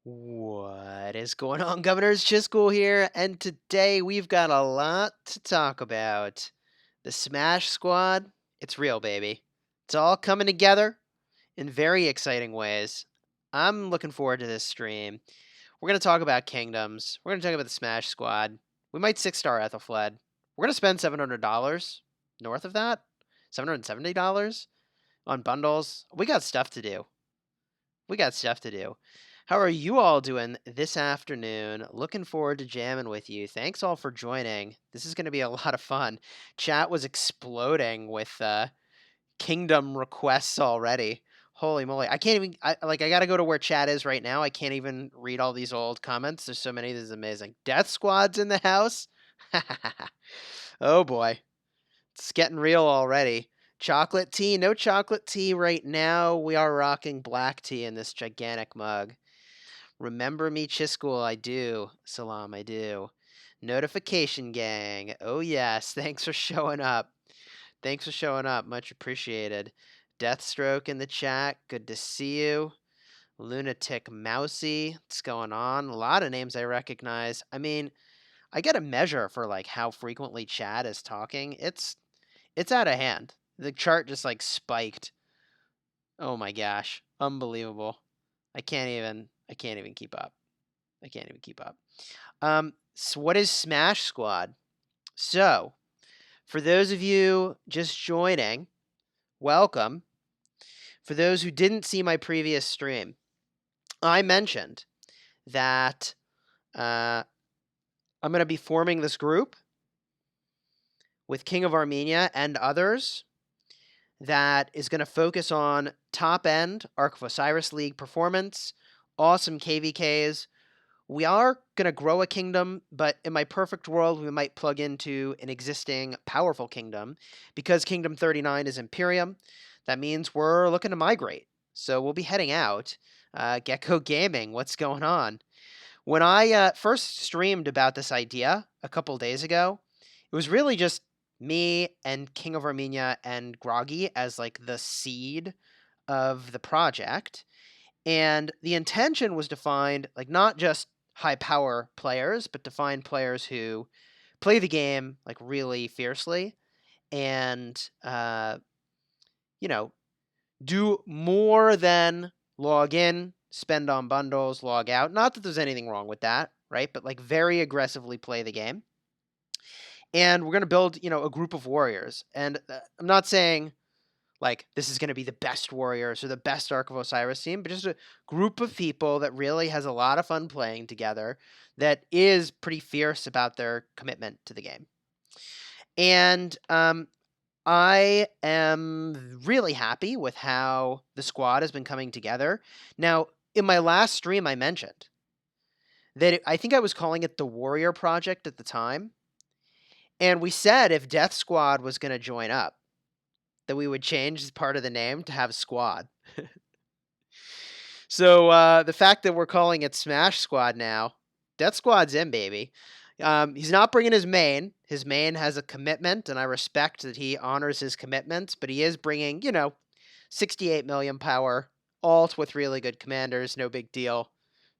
What is going on, Governors? Chisgule here, and today we've got a lot to talk about. The Smash Squad, it's real, baby. It's all coming together in very exciting ways. I'm looking forward to this stream. We're going to talk about Kingdoms. We're going to talk about the Smash Squad. We might 6-star Ethelflæd. We're going to spend $700 north of that, $770 on bundles. We got stuff to do. We got stuff to do. How are you all doing this afternoon? Looking forward to jamming with you. Thanks all for joining. This is going to be a lot of fun. Chat was exploding with kingdom requests already. Holy moly. I can't even I got to go to where chat is right now. I can't even read all these old comments. There's so many. This is amazing. Death Squad's in the house. Oh boy. It's getting real already. Chocolate tea, no chocolate tea right now. We are rocking black tea in this gigantic mug. Remember me, Chisgule? I do. Salam, I do. Notification gang. Oh, yes. Thanks for showing up. Thanks for showing up. Much appreciated. Deathstroke in the chat. Good to see you. Lunatic Mousy. What's going on? A lot of names I recognize. I mean, I get a measure for like how frequently chat is talking. It's out of hand. The chart just like spiked. Oh my gosh. Unbelievable. I can't even keep up. I can't even keep up. So what is Smash Squad? So, for those of you just joining, welcome. For those who didn't see my previous stream, I mentioned that I'm going to be forming this group with King of Armenia and others that is going to focus on top-end Ark of Osiris League performance, awesome KVKs. We are going to grow a kingdom, but in my perfect world, we might plug into an existing powerful kingdom. Because Kingdom 39 is Imperium, that means we're looking to migrate. So we'll be heading out. Gecko Gaming, what's going on? When I first streamed about this idea a couple days ago, it was really just me and King of Armenia and Groggy as like the seed of the project. And the intention was to find like not just high power players, but to find players who play the game like really fiercely and you know, do more than log in, spend on bundles, log out. Not that there's anything wrong with that, right? But like very aggressively play the game. And we're going to build, a group of warriors. And I'm not saying like this is going to be the best warriors or the best Ark of Osiris team, but just a group of people that really has a lot of fun playing together, that is pretty fierce about their commitment to the game. And I am really happy with how the squad has been coming together. Now, in my last stream, I mentioned that I think I was calling it the Warrior Project at the time. And we said if Death Squad was going to join up, that we would change part of the name to have Squad. So the fact that we're calling it Smash Squad now, Death Squad's in, baby. He's not bringing his main. His main has a commitment, and I respect that he honors his commitments, but he is bringing, 68 million power, alt with really good commanders, no big deal.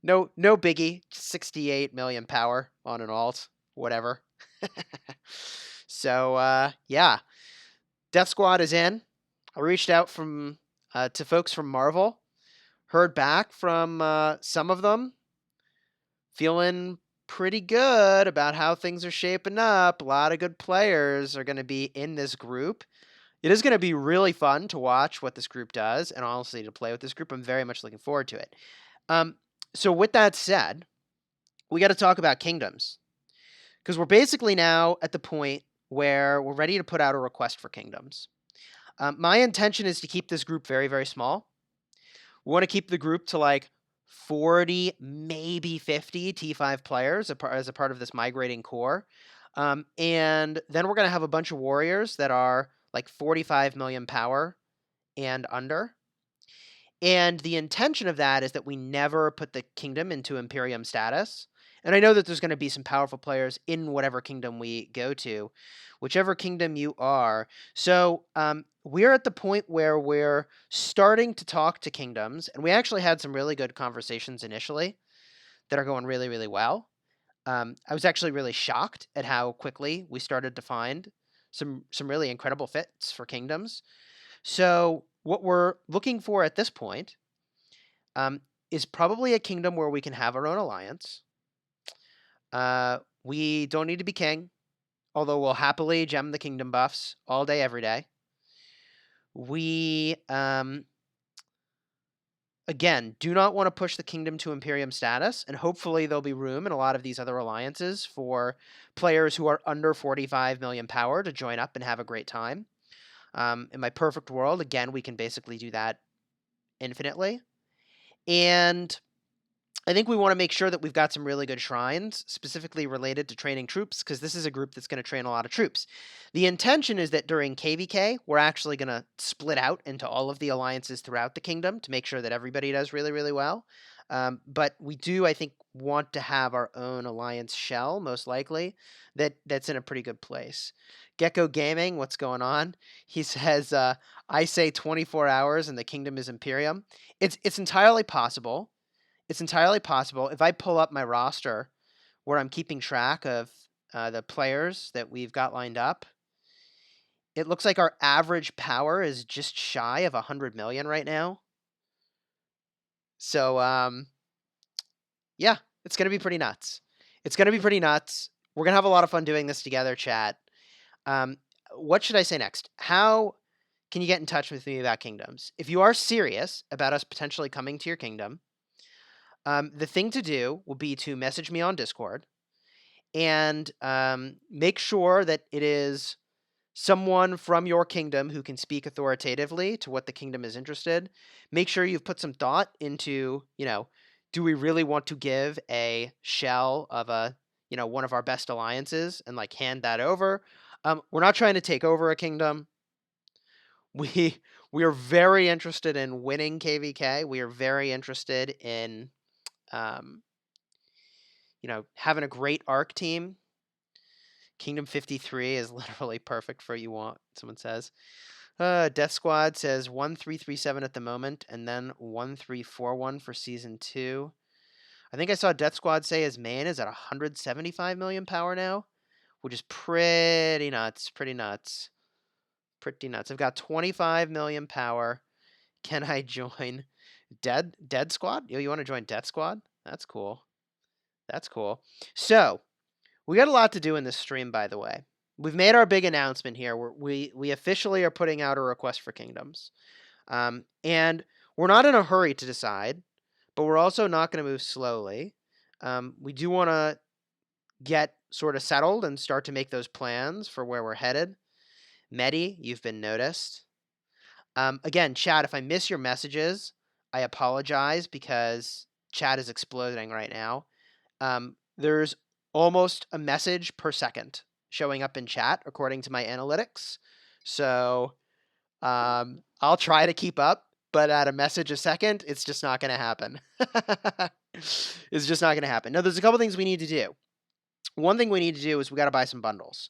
No biggie, 68 million power on an alt, whatever. So, yeah. Death Squad is in. I reached out to folks from Marvel, heard back from some of them, feeling pretty good about how things are shaping up. A lot of good players are going to be in this group. It is going to be really fun to watch what this group does, and honestly, to play with this group. I'm very much looking forward to it. So with that said, we got to talk about kingdoms, because we're basically now at the point where we're ready to put out a request for kingdoms. My intention is to keep this group very, very small. We want to keep the group to like 40, maybe 50 T5 players as a part of this migrating core. And then we're going to have a bunch of warriors that are like 45 million power and under. And the intention of that is that we never put the kingdom into Imperium status. And I know that there's going to be some powerful players in whatever kingdom we go to, whichever kingdom you are. So we're at the point where we're starting to talk to kingdoms, and we actually had some really good conversations initially that are going really, really well. I was actually really shocked at how quickly we started to find some really incredible fits for kingdoms. So what we're looking for at this point um, is probably a kingdom where we can have our own alliance. We don't need to be king, although we'll happily gem the kingdom buffs all day, every day. We, again, do not want to push the kingdom to Imperium status, and hopefully there'll be room in a lot of these other alliances for players who are under 45 million power to join up and have a great time. In my perfect world, again, we can basically do that infinitely. And I think we want to make sure that we've got some really good shrines specifically related to training troops, because this is a group that's going to train a lot of troops. The intention is that during KVK, we're actually going to split out into all of the alliances throughout the kingdom to make sure that everybody does really, really well. But we do, I think, want to have our own alliance shell, most likely, that's in a pretty good place. Gecko Gaming, what's going on? He says, I say 24 hours and the kingdom is Imperium. It's entirely possible. It's entirely possible. If I pull up my roster where I'm keeping track of the players that we've got lined up, it looks like our average power is just shy of 100 million right now. So, yeah, it's going to be pretty nuts. It's going to be pretty nuts. We're going to have a lot of fun doing this together, chat. What should I say next? How can you get in touch with me about kingdoms? If you are serious about us potentially coming to your kingdom, the thing to do will be to message me on Discord and make sure that it is someone from your kingdom who can speak authoritatively to what the kingdom is interested. Make sure you've put some thought into, do we really want to give a shell of one of our best alliances and like hand that over? We're not trying to take over a kingdom. We we are very interested in winning KVK. We are very interested in having a great arc team. Kingdom 53 is literally perfect for you want, someone says. Death Squad says 1337 at the moment, and then 1341 for season 2. I think I saw Death Squad say his main is at 175 million power now, which is pretty nuts. Pretty nuts. Pretty nuts. I've got 25 million power. Can I join Dead Squad? Yo, you want to join Death Squad? That's cool. That's cool. So, we got a lot to do in this stream, by the way. We've made our big announcement here. We officially are putting out a request for kingdoms. And we're not in a hurry to decide, but we're also not going to move slowly. We do want to get sort of settled and start to make those plans for where we're headed. Medi, you've been noticed. Again, chat, if I miss your messages, I apologize because chat is exploding right now. There's almost a message per second showing up in chat according to my analytics. So I'll try to keep up, but at a message a second, it's just not going to happen. It's just not going to happen. Now, there's a couple things we need to do. One thing we need to do is we got to buy some bundles.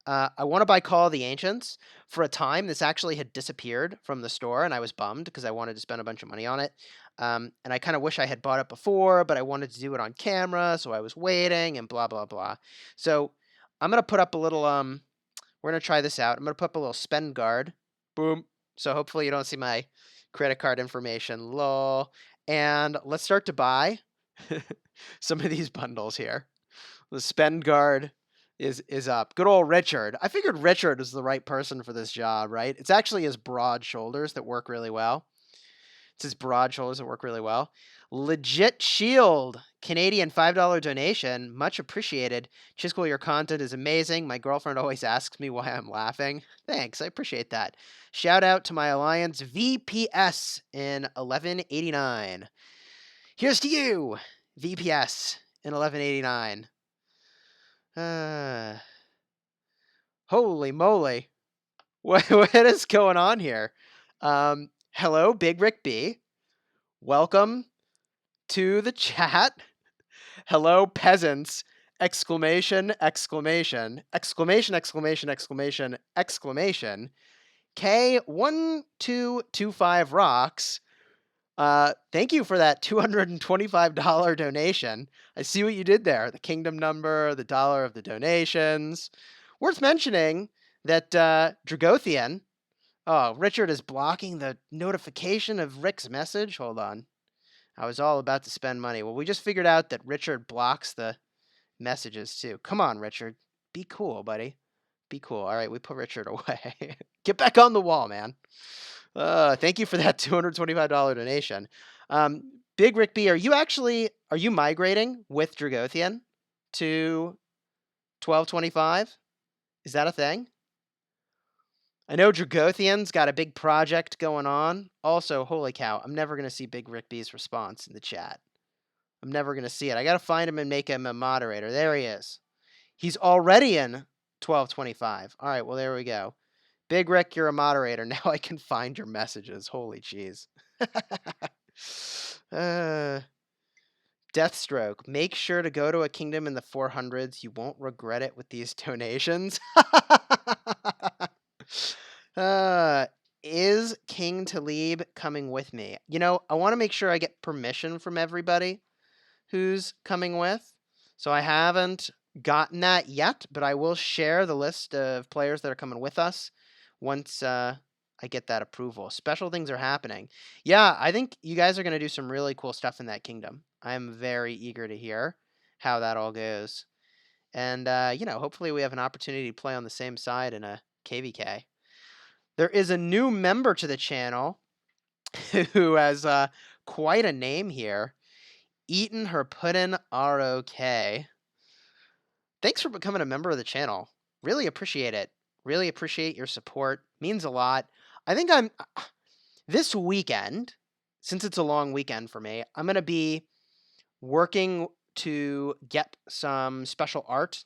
I want to buy Call of the Ancients. For a time, this actually had disappeared from the store, and I was bummed because I wanted to spend a bunch of money on it. And I kind of wish I had bought it before, but I wanted to do it on camera, so I was waiting and blah, blah, blah. So I'm going to put up a little, we're going to try this out. I'm going to put up a little spend guard. Boom. So hopefully you don't see my credit card information. Lol. And let's start to buy some of these bundles here. The spend guard is up. Good old Richard. I figured Richard was the right person for this job, right? It's actually his broad shoulders that work really well. It's his broad shoulders that work really well. Legit Shield, Canadian $5 donation. Much appreciated. Chisgule, your content is amazing. My girlfriend always asks me why I'm laughing. Thanks, I appreciate that. Shout out to my alliance VPS in 1189. Here's to you, VPS in 1189. Holy moly. What is going on here? Hello, Big Rick B. Welcome to the chat. Hello, peasants! Exclamation, exclamation, exclamation, exclamation, exclamation, exclamation. K1225 rocks. Thank you for that $225 donation. I see what you did there. The kingdom number, the dollar of the donations. Worth mentioning that Dragothian. Oh, Richard is blocking the notification of Rick's message. Hold on. I was all about to spend money. Well, we just figured out that Richard blocks the messages too. Come on, Richard. Be cool, buddy. Be cool. All right, we put Richard away. Get back on the wall, man. Thank you for that $225 donation. Big Rick B, are you migrating with Dragothian to 1225? Is that a thing? I know Dragothian's got a big project going on. Also, holy cow, I'm never going to see Big Rick B's response in the chat. I'm never going to see it. I got to find him and make him a moderator. There he is. He's already in 1225. All right, well, there we go. Big Rick, you're a moderator. Now I can find your messages. Holy cheese. Deathstroke. Make sure to go to a kingdom in the 400s. You won't regret it with these donations. Is King Talib coming with me? You know, I want to make sure I get permission from everybody who's coming with. So I haven't gotten that yet, but I will share the list of players that are coming with us once I get that approval. Special things are happening. Yeah, I think you guys are going to do some really cool stuff in that kingdom. I'm very eager to hear how that all goes. And, hopefully we have an opportunity to play on the same side in a KVK. There is a new member to the channel who has quite a name here. Eatin' Her Puddin' ROK. Thanks for becoming a member of the channel. Really appreciate it. Really appreciate your support. Means a lot. I think this weekend, since it's a long weekend for me, I'm going to be working to get some special art,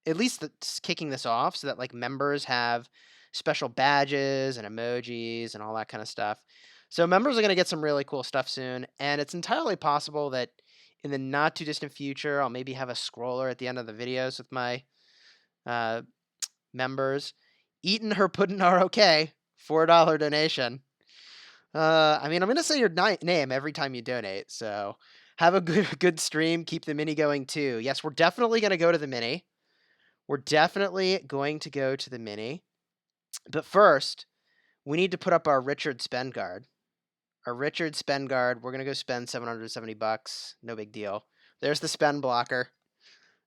at least that's kicking this off, so that like members have special badges and emojis and all that kind of stuff. So members are going to get some really cool stuff soon, and it's entirely possible that in the not too distant future, I'll maybe have a scroller at the end of the videos with my members. Eatin' Her Puddin' ROK, $4 donation. I'm going to say your name every time you donate, so have a good stream. Keep the mini going too. Yes, we're definitely going to go to the mini. But first, we need to put up our Richard spend guard. We're going to go spend $770. No big deal. There's the spend blocker.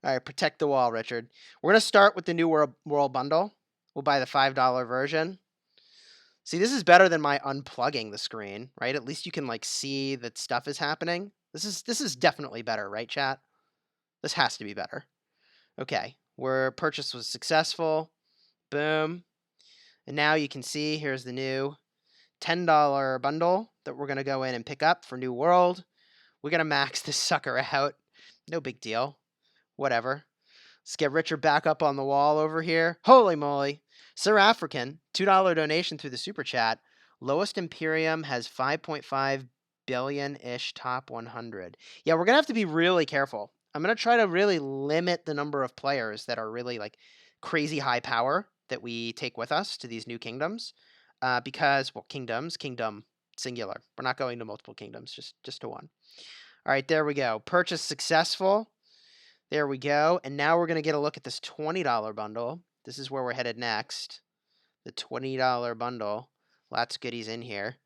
All right, protect the wall, Richard. We're going to start with the new world bundle. We'll buy the $5 version. See, this is better than my unplugging the screen, right? At least you can like see that stuff is happening. This is definitely better, right, chat? This has to be better. Okay, where purchase was successful. Boom. And now you can see here's the new $10 bundle that we're going to go in and pick up for New World. We're going to max this sucker out. No big deal. Whatever. Let's get Richard back up on the wall over here. Holy moly. Sir African, $2 donation through the super chat. Lowest Imperium has 5.5 billion-ish top 100. Yeah, we're going to have to be really careful. I'm going to try to really limit the number of players that are really like crazy high power that we take with us to these new kingdoms. Because, well, kingdom singular. We're not going to multiple kingdoms, just to one. All right, there we go. Purchase successful. There we go. And now we're going to get a look at this $20 bundle. This is where we're headed next. The $20 bundle. Lots of goodies in here.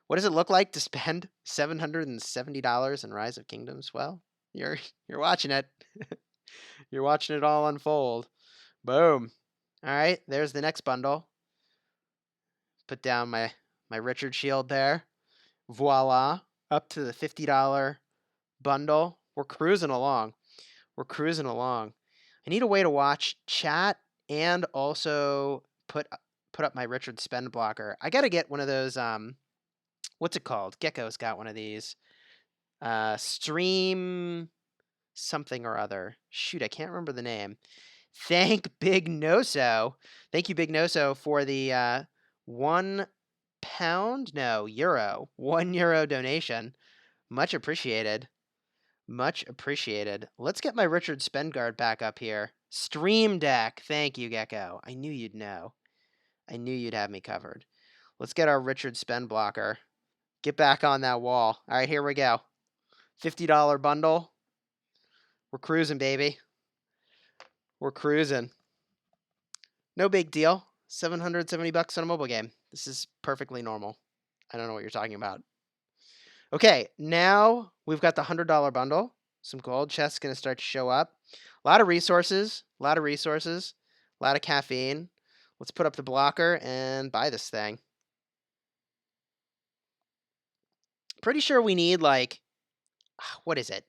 What does it look like to spend $770 in Rise of Kingdoms? Well, you're watching it. You're watching it all unfold. Boom. All right, there's the next bundle. Put down my Richard shield there. Voila. Up to the $50 bundle. We're cruising along. I need a way to watch chat and also put up my Richard spend blocker. I got to get one of those, what's it called? Gecko's got one of these. Stream something or other. Shoot, I can't remember the name. Thank Big Noso. Thank you, Big Noso, for the €1 donation. Much appreciated. Much appreciated. Let's get my Richard Spengard back up here. Stream Deck. Thank you, Gecko. I knew you'd know. I knew you'd have me covered. Let's get our Richard Spend blocker. Get back on that wall. All right, here we go. $50 bundle. We're cruising, baby. We're cruising. No big deal. $770 on a mobile game. This is perfectly normal. I don't know what you're talking about. Okay, now we've got the $100 bundle. Some gold chests going to start to show up. A lot of resources. A lot of caffeine. Let's put up the blocker and buy this thing. Pretty sure we need like, what is it?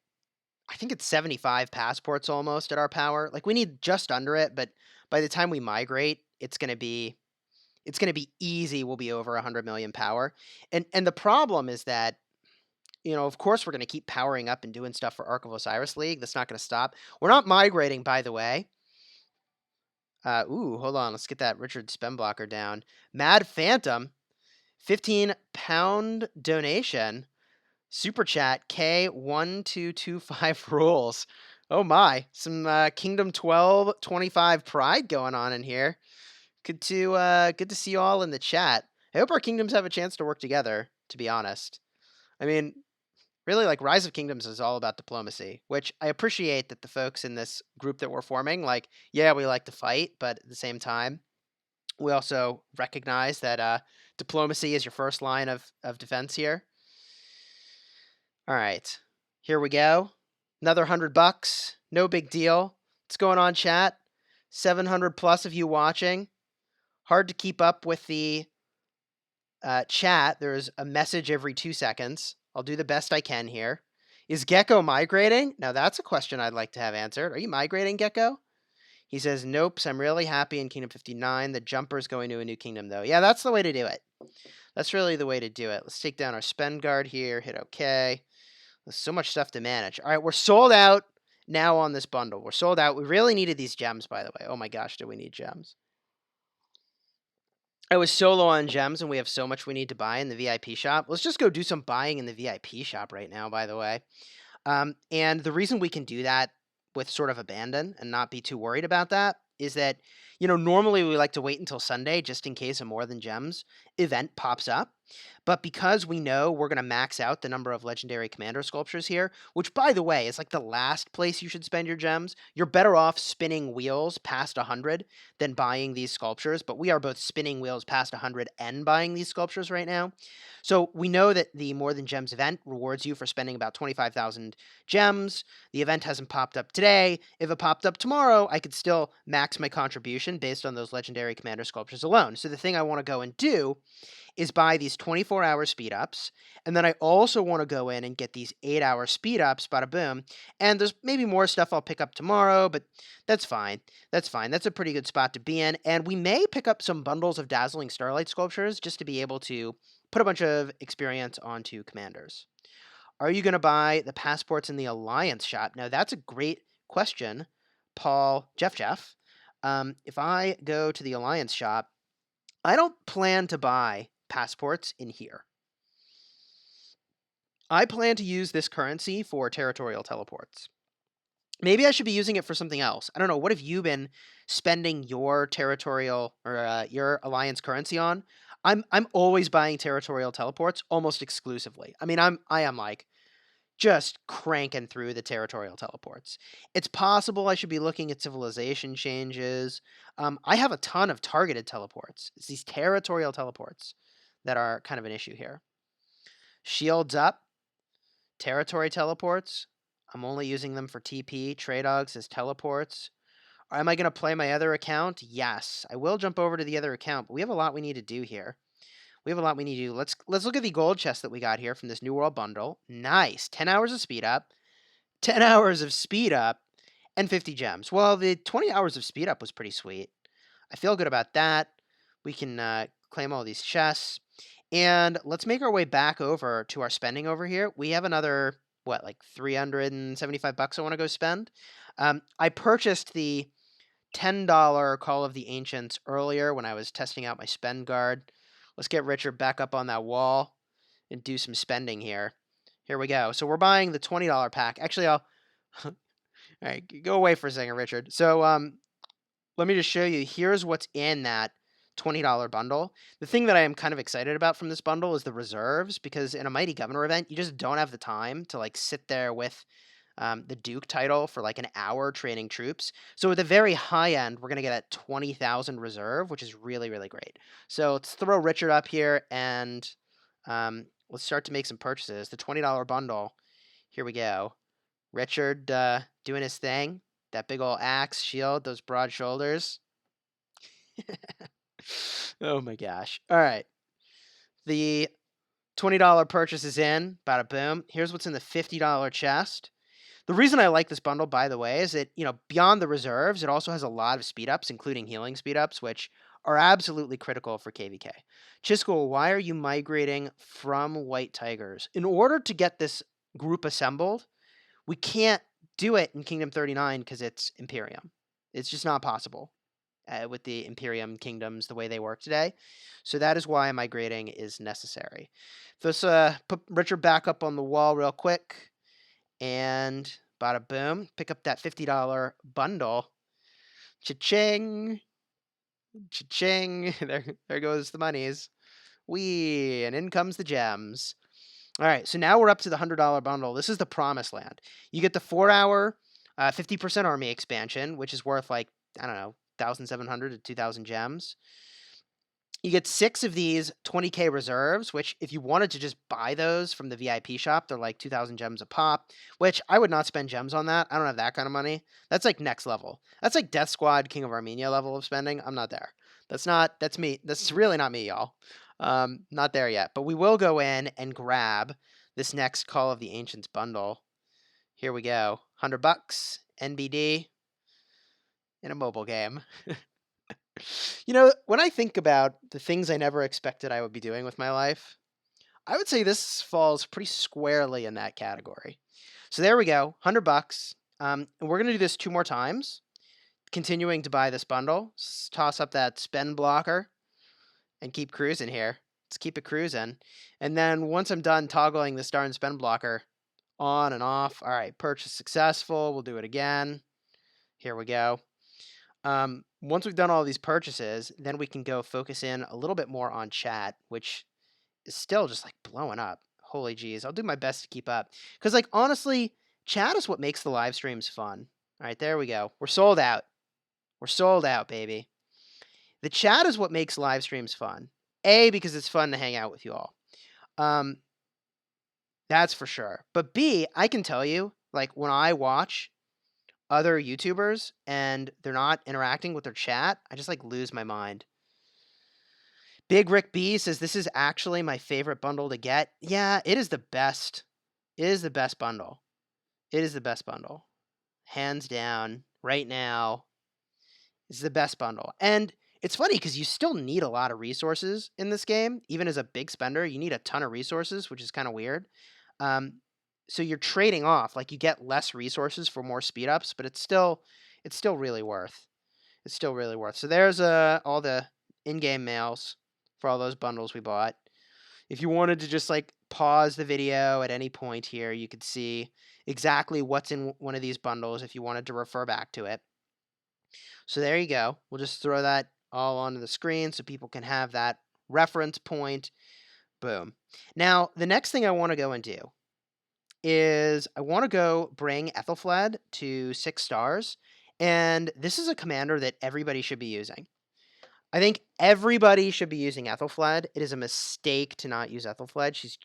I think it's 75 passports almost at our power. Like we need just under it, but by the time we migrate, it's going to be easy. We'll be over 100 million power. And the problem is that, of course we're going to keep powering up and doing stuff for Ark of Osiris League. That's not going to stop. We're not migrating, by the way. Hold on. Let's get that Richard Spemblocker down. Mad Phantom, 15-pound donation. Super chat K1225 rules. Oh my, some Kingdom 1225 pride going on in here. Good to see you all in the chat. I hope our kingdoms have a chance to work together, to be honest. I mean, really, like, Rise of Kingdoms is all about diplomacy, which I appreciate that the folks in this group that we're forming, like, yeah, we like to fight, but at the same time, we also recognize that diplomacy is your first line of defense here. All right, here we go. Another $100. No big deal. What's going on, chat? 700 plus of you watching. Hard to keep up with the chat. There's a message every 2 seconds. I'll do the best I can here. Is Gecko migrating? Now that's a question I'd like to have answered. Are you migrating, Gecko? He says, nope, so I'm really happy in Kingdom 59. The jumper's going to a new kingdom, though. Yeah, that's the way to do it. That's really the way to do it. Let's take down our spend guard here. Hit OK. There's so much stuff to manage. All right, we're sold out now on this bundle. We're sold out. We really needed these gems, by the way. Oh my gosh, do we need gems? I was so low on gems, and we have so much we need to buy in the VIP shop. Let's just go do some buying in the VIP shop right now, by the way. And the reason we can do that with sort of abandon and not be too worried about that is that, normally we like to wait until Sunday just in case a More Than Gems event pops up. But because we know we're going to max out the number of legendary commander sculptures here, which, by the way, is like the last place you should spend your gems, you're better off spinning wheels past 100 than buying these sculptures. But we are both spinning wheels past 100 and buying these sculptures right now. So we know that the More Than Gems event rewards you for spending about 25,000 gems. The event hasn't popped up today. If it popped up tomorrow, I could still max my contribution based on those legendary commander sculptures alone. So the thing I want to go and do is buy these 24-hour speed ups, and then I also want to go in and get these 8-hour speed ups, bada boom. And there's maybe more stuff I'll pick up tomorrow, but that's fine. That's fine. That's a pretty good spot to be in. And we may pick up some bundles of Dazzling Starlight sculptures just to be able to put a bunch of experience onto commanders. Are you going to buy the passports in the Alliance shop? Now, that's a great question, Paul Jeff. If I go to the Alliance shop, I don't plan to buy passports in here. I plan to use this currency for territorial teleports. Maybe I should be using it for something else. I don't know. What have you been spending your territorial or your alliance currency on? I'm always buying territorial teleports almost exclusively. I mean, I am like just cranking through the territorial teleports. It's possible I should be looking at civilization changes. I have a ton of targeted teleports. It's these territorial teleports that are kind of an issue here. Shields up, territory teleports. I'm only using them for TP. Tradogs as teleports. Am I going to play my other account? Yes. I will jump over to the other account, but we have a lot we need to do here. Let's look at the gold chest that we got here from this New World bundle. Nice. 10 hours of speed up. 10 hours of speed up. And 50 gems. Well, the 20 hours of speed up was pretty sweet. I feel good about that. We can claim all these chests. And let's make our way back over to our spending over here. We have another, like $375 I want to go spend. I purchased the $10 Call of the Ancients earlier when I was testing out my spend guard. Let's get Richard back up on that wall and do some spending here. Here we go. So we're buying the $20 pack. Actually, I'll all right, go away for a second, Richard. So let me just show you. Here's what's in that $20 bundle. The thing that I am kind of excited about from this bundle is the reserves, because in a Mighty Governor event, you just don't have the time to like sit there with the Duke title for like an hour training troops. So at the very high end, we're going to get at 20,000 reserve, which is really, really great. So let's throw Richard up here and let's start to make some purchases. The $20 bundle. Here we go. Richard doing his thing. That big old axe, shield, those broad shoulders. Oh my gosh. All right. The $20 purchase is in. Bada boom. Here's what's in the $50 chest. The reason I like this bundle, by the way, is that, beyond the reserves, it also has a lot of speed ups, including healing speed ups, which are absolutely critical for KVK. Chisgule, why are you migrating from White Tigers? In order to get this group assembled, we can't do it in Kingdom 39 because it's Imperium. It's just not possible with the Imperium kingdoms the way they work today. So that is why migrating is necessary. Let's put Richard back up on the wall real quick. And bada boom, pick up that $50 bundle. Cha-ching. Cha-ching. There goes the monies. Wee, and in comes the gems. All right, so now we're up to the $100 bundle. This is the promised land. You get the 4-hour, 50% army expansion, which is worth like, I don't know, 1,700 to 2,000 gems. You get 6 of these 20k reserves, which if you wanted to just buy those from the VIP shop, they're like 2,000 gems a pop, which I would not spend gems on that. I don't have that kind of money. That's like next level. That's like Death Squad, King of Armenia level of spending. I'm not there. That's me. That's really not me, y'all. Not there yet. But we will go in and grab this next Call of the Ancients bundle. Here we go. $100, NBD, in a mobile game. When I think about the things I never expected I would be doing with my life, I would say this falls pretty squarely in that category. So there we go, $100. And we're going to do this 2 more times, continuing to buy this bundle. Toss up that spend blocker and keep cruising here. Let's keep it cruising. And then once I'm done toggling this darn spend blocker on and off, all right, purchase successful. We'll do it again. Here we go. Once we've done all these purchases, then we can go focus in a little bit more on chat, which is still just like blowing up. Holy jeez, I'll do my best to keep up. Because like honestly, chat is what makes the live streams fun. All right, there we go. We're sold out. We're sold out, baby. The chat is what makes live streams fun. A, because it's fun to hang out with you all. That's for sure. But B, I can tell you, like when I watch other YouTubers and they're not interacting with their chat, I just like lose my mind. Big Rick B says this is actually my favorite bundle to get. Yeah, it is the best. It is the best bundle. It is the best bundle. Hands down, right now, it's the best bundle. And it's funny because you still need a lot of resources in this game. Even as a big spender, you need a ton of resources, which is kind of weird. So you're trading off. Like you get less resources for more speed ups, but it's still really worth. It's still really worth. So there's all the in-game mails for all those bundles we bought. If you wanted to just like pause the video at any point here, you could see exactly what's in one of these bundles if you wanted to refer back to it. So there you go. We'll just throw that all onto the screen so people can have that reference point. Boom. Now, the next thing I want to go and do is I want to go bring Ethelflæd to 6 stars. And this is a commander that everybody should be using. I think everybody should be using Ethelflæd. It is a mistake to not use Ethelflæd. She's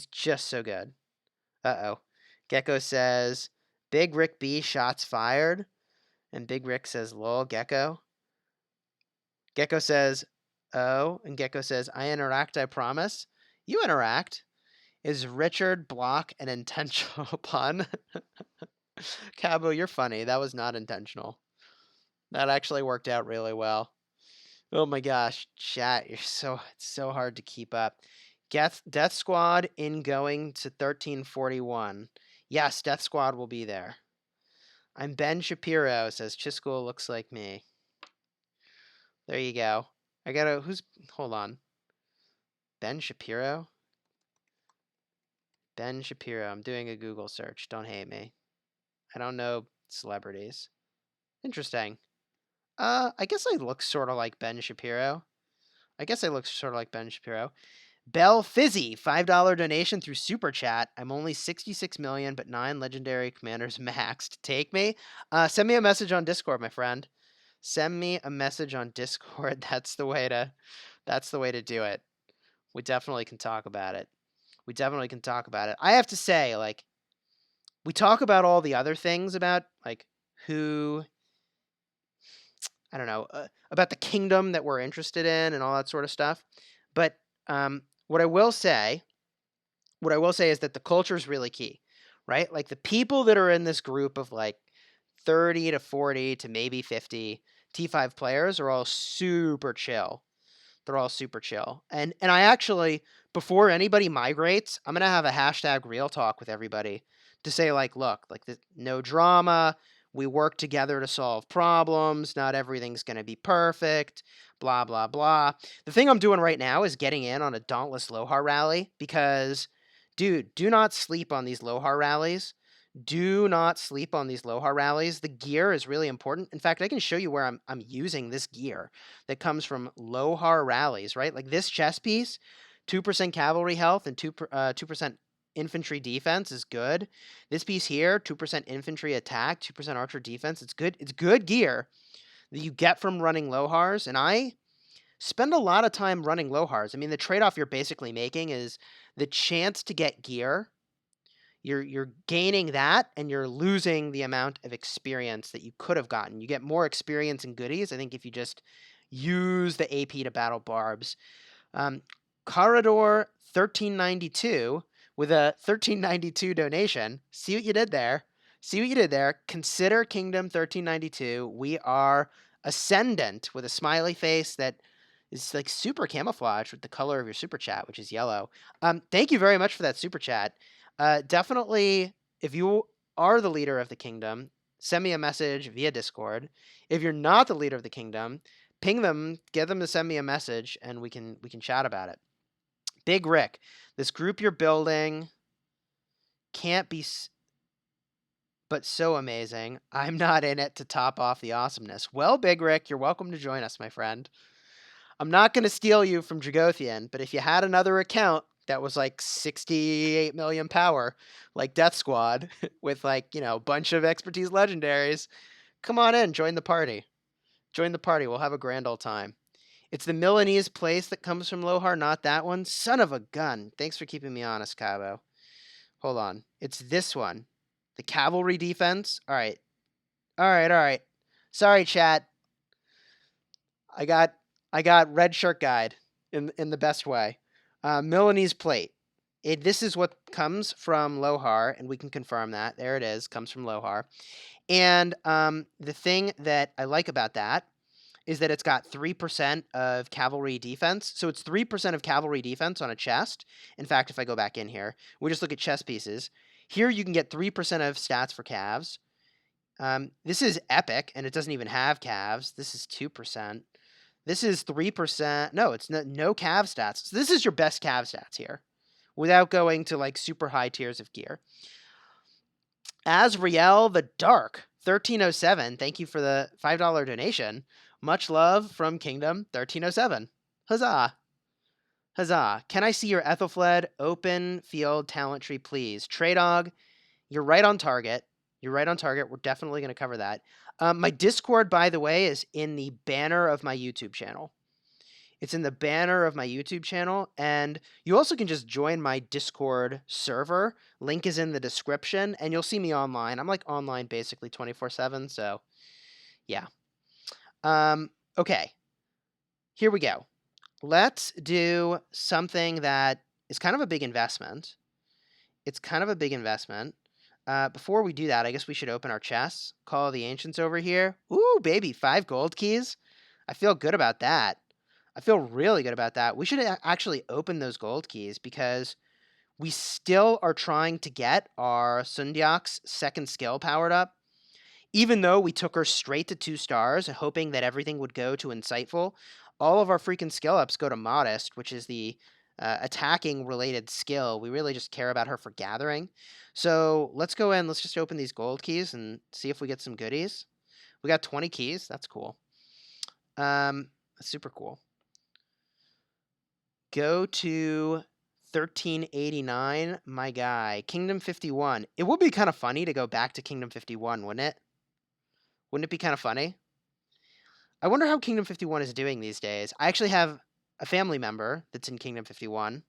just so good. Uh-oh. Gecko says, Big Rick B, shots fired. And Big Rick says, lol, Gecko. Gecko says, oh. And Gecko says, I interact, I promise. You interact. Is Richard Block an intentional pun? Cabo, you're funny. That was not intentional. That actually worked out really well. Oh my gosh, chat, it's so hard to keep up. Death Squad in going to 1341. Yes, Death Squad will be there. I'm Ben Shapiro, says Chisgule looks like me. There you go. Hold on. Ben Shapiro? Ben Shapiro. I'm doing a Google search. Don't hate me. I don't know celebrities. Interesting. I guess I look sort of like Ben Shapiro. Bell Fizzy, $5 donation through Super Chat. I'm only 66 million, but 9 legendary commanders maxed. Take me? Send me a message on Discord, my friend. Send me a message on Discord. That's the way to do it. We definitely can talk about it. I have to say, like, we talk about all the other things about, like, who, I don't know, about the kingdom that we're interested in and all that sort of stuff. But what I will say is that the culture is really key, right? Like the people that are in this group of like 30 to 40 to maybe 50 T5 players are all super chill. They're all super chill. And I actually, before anybody migrates, I'm gonna have a hashtag real talk with everybody to say like, look, like no drama. We work together to solve problems. Not everything's gonna be perfect. Blah blah blah. The thing I'm doing right now is getting in on a Dauntless Lohar rally because, dude, do not sleep on these Lohar rallies. Do not sleep on these Lohar rallies. The gear is really important. In fact, I can show you where I'm using this gear that comes from Lohar rallies, right? Like this chest piece, 2% cavalry health and 2% infantry defense is good. This piece here, 2% infantry attack, 2% archer defense. It's good. It's good gear that you get from running Lohars. And I spend a lot of time running Lohars. I mean, the trade-off you're basically making is the chance to get gear. You're gaining that and you're losing the amount of experience that you could have gotten. You get more experience and goodies, I think, if you just use the AP to battle barbs. Corridor 1392 with a 1392 donation. See what you did there. Consider Kingdom 1392. We are Ascendant with a smiley face that is like super camouflage with the color of your super chat, which is yellow. Thank you very much for that super chat. Definitely, if you are the leader of the kingdom, send me a message via Discord. If you're not the leader of the kingdom, ping them, get them to send me a message, and we can chat about it. Big Rick, this group you're building can't be but so amazing. I'm not in it to top off the awesomeness. Well, Big Rick, you're welcome to join us, my friend. I'm not going to steal you from Dragothian, but if you had another account that was like 68 million power, like Death Squad, with like, a bunch of expertise legendaries, come on in, join the party. We'll have a grand old time. It's the Milanese place that comes from Lohar, not that one. Son of a gun. Thanks for keeping me honest, Cabo. Hold on. It's this one. The cavalry defense. All right. Sorry, chat. I got red shirt guide in the best way. Milanese plate. This is what comes from Lohar, and we can confirm that. There it is. Comes from Lohar. And the thing that I like about that is that it's got 3% of cavalry defense. So it's 3% of cavalry defense on a chest. In fact, if I go back in here, we just look at chest pieces. Here you can get 3% of stats for calves. This is epic, and it doesn't even have calves. This is 2%. This is 3%. No, it's no cav stats. So this is your best cav stats here without going to like super high tiers of gear. Azrael the Dark, 1307. Thank you for the $5 donation. Much love from Kingdom 1307. Huzzah. Huzzah. Can I see your Ethelflæd open field talent tree, please? Traydog, you're right on target. We're definitely going to cover that. My Discord, by the way, is in the banner of my YouTube channel. And you also can just join my Discord server. Link is in the description, and you'll see me online. I'm like online basically 24/7, so yeah. Okay. Here we go. Let's do something that is kind of a big investment. Before we do that, I guess we should open our chests. Call of the Ancients over here. Ooh, baby, 5 gold keys. I feel good about that. I feel really good about that. We should actually open those gold keys because we still are trying to get our Sundiak's second skill powered up. Even though we took her straight to 2 stars, hoping that everything would go to Insightful, all of our freaking skill ups go to Modest, which is the attacking related skill. We really just care about her for gathering. So let's go in. Let's just open these gold keys and see if we get some goodies. We got 20 keys. That's cool. That's super cool. Go to 1389, my guy. Kingdom 51. It would be kind of funny to go back to Kingdom 51, wouldn't it? Wouldn't it be kind of funny? I wonder how Kingdom 51 is doing these days. I actually have a family member that's in Kingdom 51,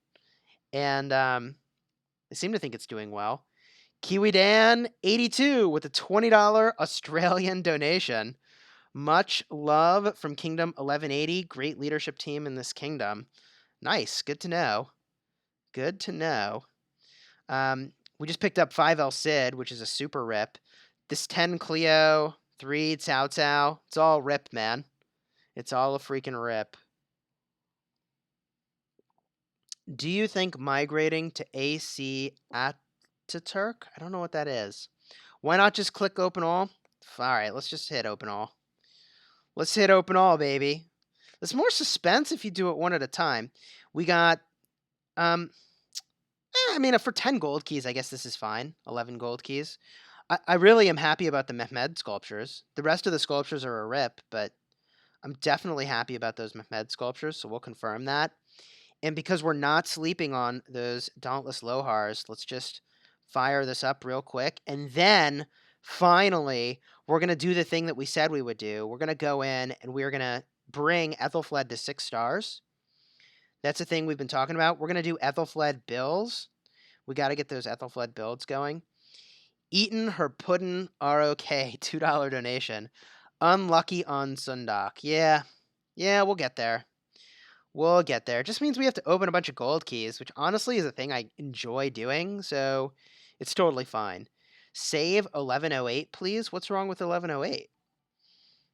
and they seem to think it's doing well. Kiwi Dan 82 with a $20 Australian donation. Much love from Kingdom 1180. Great leadership team in this kingdom. Nice. Good to know. Good to know. We just picked up 5 El Cid, which is a super rip. This 10 Cleo, 3 Cao Cao. It's all rip, man. It's all a freaking rip. Do you think migrating to AC Ataturk? I don't know what that is. Why not just click open all? All right, let's just hit open all. Let's hit open all, baby. There's more suspense if you do it one at a time. We got, I mean, for 10 gold keys, I guess this is fine. 11 gold keys. I really am happy about the Mehmed sculptures. The rest of the sculptures are a rip, but I'm definitely happy about those Mehmed sculptures, so we'll confirm that. And because we're not sleeping on those Dauntless Lohars, let's just fire this up real quick. And then, finally, we're going to do the thing that we said we would do. We're going to go in and we're going to bring Ethelflæd to 6 stars. That's the thing we've been talking about. We're going to do Ethelflæd builds. We got to get those Ethelflæd builds going. Eaten her puddin' ROK, $2 donation. Unlucky on Sundak. Yeah, we'll get there. We'll get there. It just means we have to open a bunch of gold keys, which honestly is a thing I enjoy doing, so it's totally fine. Save 1108, please. What's wrong with 1108?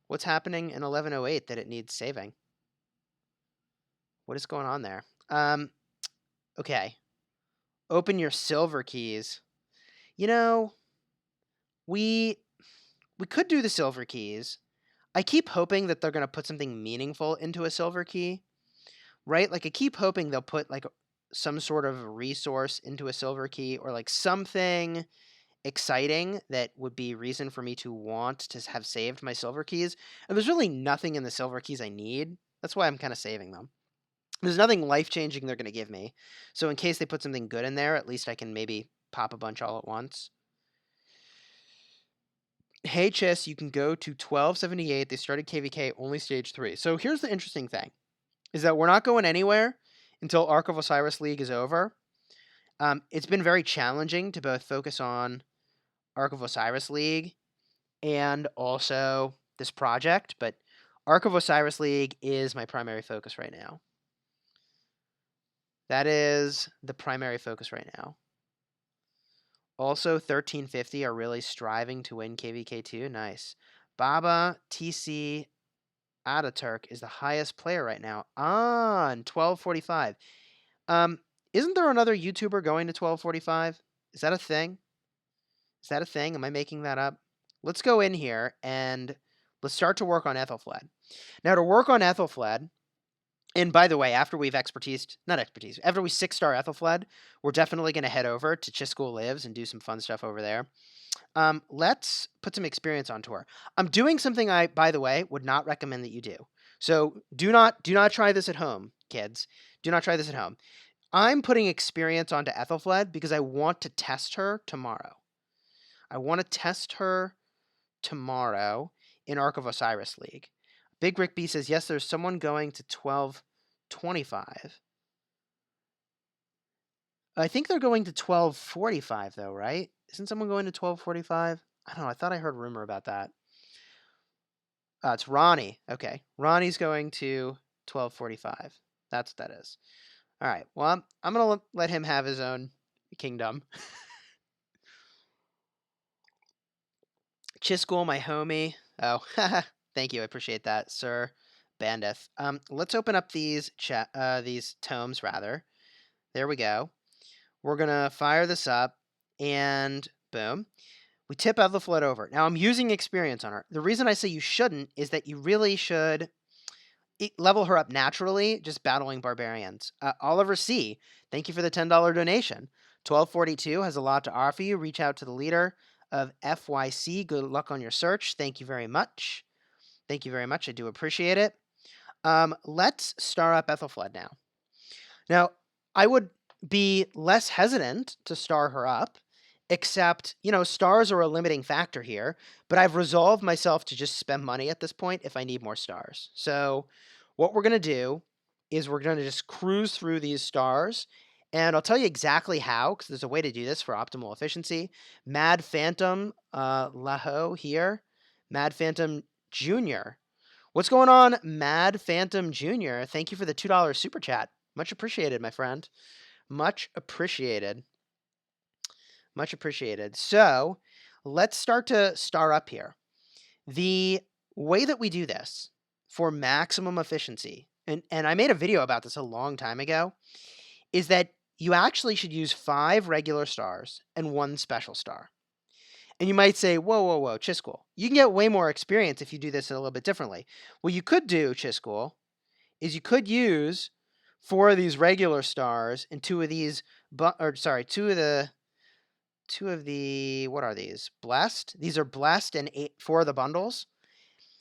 What's happening in 1108 that it needs saving? What is going on there? Okay. Open your silver keys. You know, we could do the silver keys. I keep hoping that they're going to put something meaningful into a silver key. Right? Like, I keep hoping they'll put, like, some sort of resource into a silver key or, like, something exciting that would be reason for me to want to have saved my silver keys. And there's really nothing in the silver keys I need. That's why I'm kind of saving them. There's nothing life-changing they're going to give me. So in case they put something good in there, at least I can maybe pop a bunch all at once. Hey, Chis, you can go to 1278. They started KVK only stage 3. So here's the interesting thing. Is that we're not going anywhere until Ark of Osiris League is over. It's been very challenging to both focus on Ark of Osiris League and also this project, but Ark of Osiris League is my primary focus right now. That is the primary focus right now. Also, 1350 are really striving to win KVK2. Nice. Baba, TC, Ataturk is the highest player right now on 1245. Isn't there another YouTuber going to 1245? Is that a thing? Is that a thing? Am I making that up? Let's go in here and let's start to work on Ethelflæd. Now, to work on Ethelflæd, and by the way, after we've after we 6-star Ethelflæd, we're definitely going to head over to Chisgule Lives and do some fun stuff over there. Let's put some experience onto her. I'm doing something I, by the way, would not recommend that you do. So do not try this at home, kids. Do not try this at home. I'm putting experience onto Ethelflæd because I want to test her tomorrow. I want to test her tomorrow in Ark of Osiris League. Big Rick B says, yes, there's someone going to 1225. I think they're going to 1245, though, right? Isn't someone going to 1245? I don't know. I thought I heard a rumor about that. It's Ronnie. Okay. Ronnie's going to 1245. That's what that is. All right. Well, I'm going to let him have his own kingdom. Chisgule, my homie. Oh, thank you. I appreciate that, Sir Bandith. Let's open up these tomes, rather. There we go. We're going to fire this up, and boom. We tip Ethelflæd over. Now, I'm using experience on her. The reason I say you shouldn't is that you really should... level her up naturally, just battling barbarians. Oliver C, thank you for the $10 donation. 1242 has a lot to offer you. Reach out to the leader of FYC. Good luck on your search. Thank you very much. Thank you very much. I do appreciate it. Let's star up Ethelflæd now. Now, I would be less hesitant to star her up, except, stars are a limiting factor here, but I've resolved myself to just spend money at this point if I need more stars. So what we're going to do is we're going to just cruise through these stars, and I'll tell you exactly how, because there's a way to do this for optimal efficiency. Mad Phantom Laho here, Mad Phantom Jr. What's going on, Mad Phantom Jr.? Thank you for the $2 super chat. Much appreciated, my friend. Much appreciated. Much appreciated. So let's start to star up here. The way that we do this for maximum efficiency, and I made a video about this a long time ago, is that you actually should use 5 regular stars and 1 special star. And you might say, whoa, Chisgule, you can get way more experience if you do this a little bit differently. What you could do, Chisgule, is you could use 4 of these regular stars and 2 of these, two of the, what are these? Blessed? These are blessed and 4 of the bundles.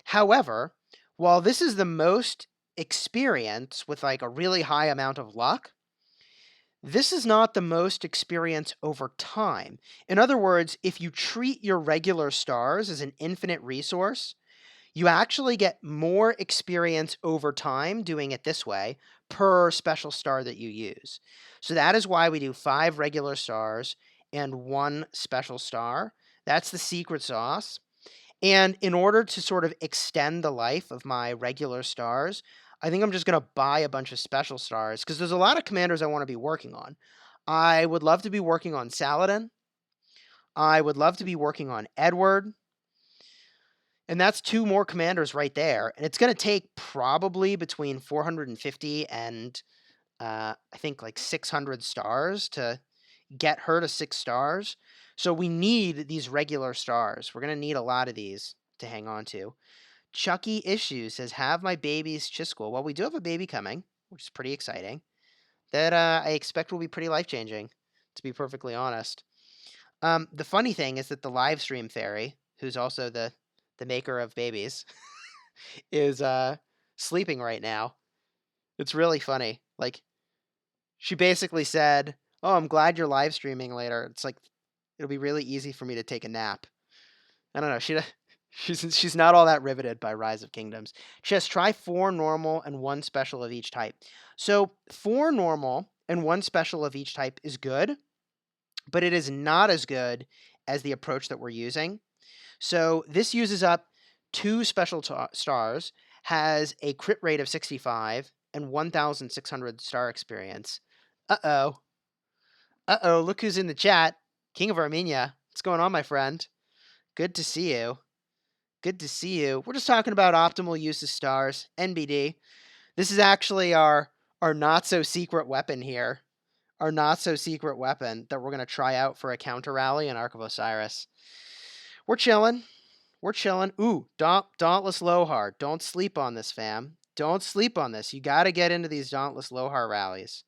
However, while this is the most experience with like a really high amount of luck, this is not the most experience over time. In other words, if you treat your regular stars as an infinite resource, you actually get more experience over time doing it this way per special star that you use. So that is why we do 5 regular stars and 1 special star. That's the secret sauce. And in order to sort of extend the life of my regular stars, I think I'm just going to buy a bunch of special stars because there's a lot of commanders I want to be working on. I would love to be working on Saladin. I would love to be working on Edward. And that's 2 more commanders right there. And it's going to take probably between 450 and I think like 600 stars to get her to 6 stars. So we need these regular stars. We're going to need a lot of these to hang on to. Chucky Issues says, have my baby's Chisgule. Well, we do have a baby coming, which is pretty exciting. That I expect will be pretty life-changing, to be perfectly honest. The funny thing is that the live stream fairy, who's also the maker of babies, is sleeping right now. It's really funny. Like, she basically said, oh, I'm glad you're live streaming later. It's like, it'll be really easy for me to take a nap. I don't know. She's not all that riveted by Rise of Kingdoms. Just try 4 normal and 1 special of each type. So 4 normal and 1 special of each type is good, but it is not as good as the approach that we're using. So this uses up 2 special stars, has a crit rate of 65, and 1,600 star experience. Uh-oh. Uh-oh, look who's in the chat. King of Armenia. What's going on, my friend? Good to see you. Good to see you. We're just talking about optimal use of stars. NBD. This is actually our not-so-secret weapon here. Our not-so-secret weapon that we're going to try out for a counter rally in Ark of Osiris. We're chilling. We're chilling. Ooh, Dauntless Lohar. Don't sleep on this, fam. Don't sleep on this. You got to get into these Dauntless Lohar rallies.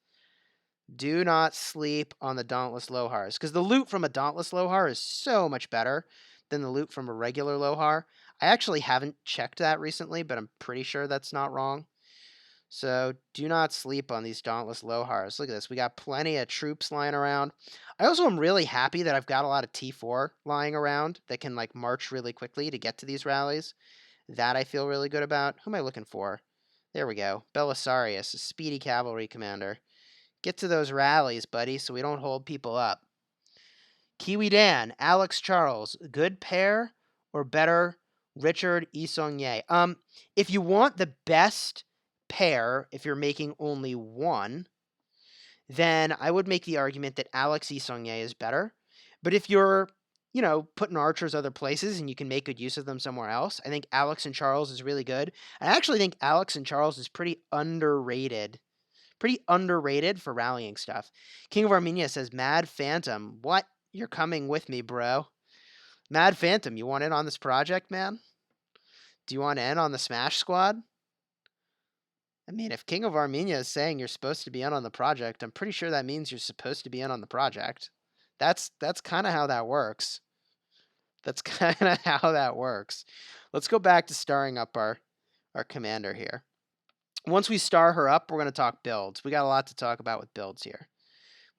Do not sleep on the Dauntless Lohars, because the loot from a Dauntless Lohar is so much better than the loot from a regular Lohar. I actually haven't checked that recently, but I'm pretty sure that's not wrong. So do not sleep on these Dauntless Lohars. Look at this. We got plenty of troops lying around. I also am really happy that I've got a lot of T4 lying around that can like march really quickly to get to these rallies. That I feel really good about. Who am I looking for? There we go. Belisarius, a speedy cavalry commander. Get to those rallies, buddy, so we don't hold people up. Kiwi Dan, Alex Charles, good pair or better Richard Isongye? If you want the best pair, if you're making only 1, then I would make the argument that Alex Isongye is better. But if you're, putting archers other places and you can make good use of them somewhere else, I think Alex and Charles is really good. I actually think Alex and Charles is pretty underrated. Pretty underrated for rallying stuff. King of Armenia says, Mad Phantom. What? You're coming with me, bro. Mad Phantom, you want in on this project, man? Do you want in on the Smash Squad? I mean, if King of Armenia is saying you're supposed to be in on the project, I'm pretty sure that means you're supposed to be in on the project. That's kind of how that works. That's kind of how that works. Let's go back to starring up our commander here. Once we star her up, we're going to talk builds. We got a lot to talk about with builds here.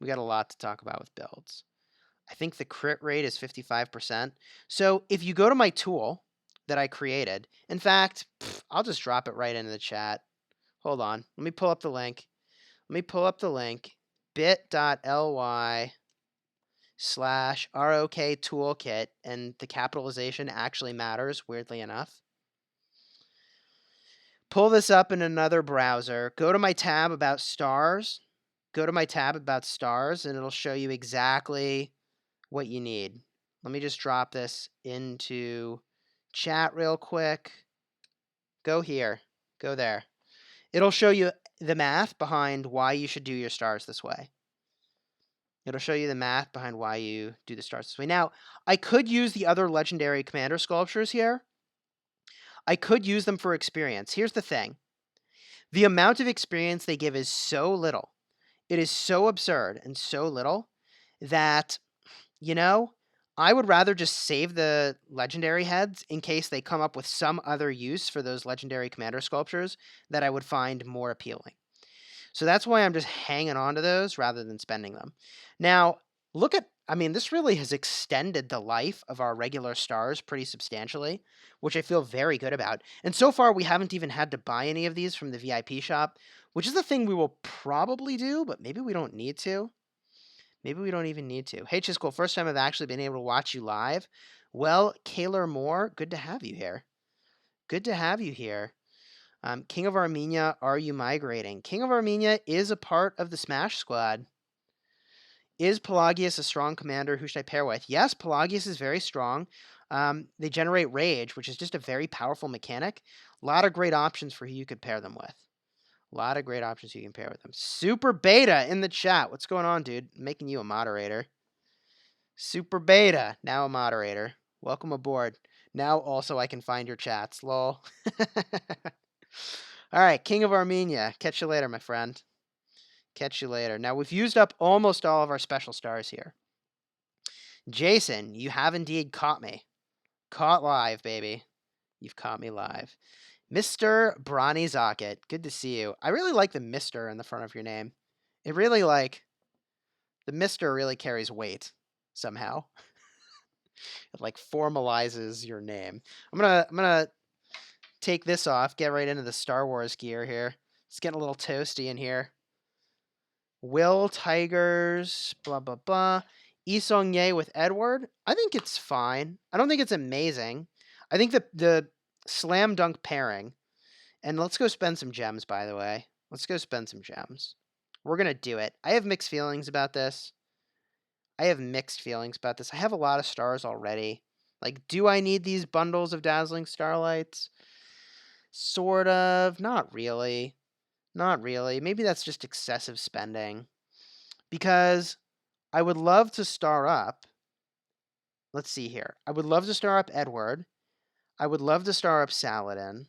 We got a lot to talk about with builds. I think the crit rate is 55%. So if you go to my tool that I created, in fact, I'll just drop it right into the chat. Hold on. Let me pull up the link. Let me pull up the link. bit.ly/ROK toolkit, and the capitalization actually matters, weirdly enough. Pull this up in another browser. Go to my tab about stars. Go to my tab about stars, and it'll show you exactly what you need. Let me just drop this into chat real quick. Go here. Go there. It'll show you the math behind why you should do your stars this way. It'll show you the math behind why you do the stars this way. Now, I could use the other legendary commander sculptures here. I could use them for experience. Here's the thing. The amount of experience they give is so little. It is so absurd and so little that, I would rather just save the legendary heads in case they come up with some other use for those legendary commander sculptures that I would find more appealing. So that's why I'm just hanging on to those rather than spending them. Now, this really has extended the life of our regular stars pretty substantially, which I feel very good about. And so far, we haven't even had to buy any of these from the VIP shop, which is the thing we will probably do, but maybe we don't need to. Maybe we don't even need to. Hey, Chisgule, first time I've actually been able to watch you live. Well, Kaylor Moore, good to have you here. Good to have you here. King of Armenia, are you migrating? King of Armenia is a part of the Smash squad. Is Pelagius a strong commander? Who should I pair with? Yes, Pelagius is very strong. They generate rage, which is just a very powerful mechanic. A lot of great options for who you could pair them with. A lot of great options you can pair with them. Super Beta in the chat. What's going on, dude? I'm making you a moderator. Super Beta, now a moderator. Welcome aboard. Now also I can find your chats, lol. All right, King of Armenia. Catch you later, my friend. Catch you later. Now, we've used up almost all of our special stars here. Jason, you have indeed caught me. Caught live, baby. You've caught me live. Mr. Bronny Zocket, good to see you. I really like the Mr. in the front of your name. It really, the Mr. really carries weight somehow. It, formalizes your name. I'm gonna take this off, get right into the Star Wars gear here. It's getting a little toasty in here. Will Tigers, blah, blah, blah. Isong Ye with Edward. I think it's fine. I don't think it's amazing. I think the slam dunk pairing. And let's go spend some gems, by the way. Let's go spend some gems. We're going to do it. I have mixed feelings about this. I have a lot of stars already. Do I need these bundles of dazzling starlights? Sort of. Not really. Not really. Maybe that's just excessive spending. Because I would love to star up. Let's see here. I would love to star up Edward. I would love to star up Saladin.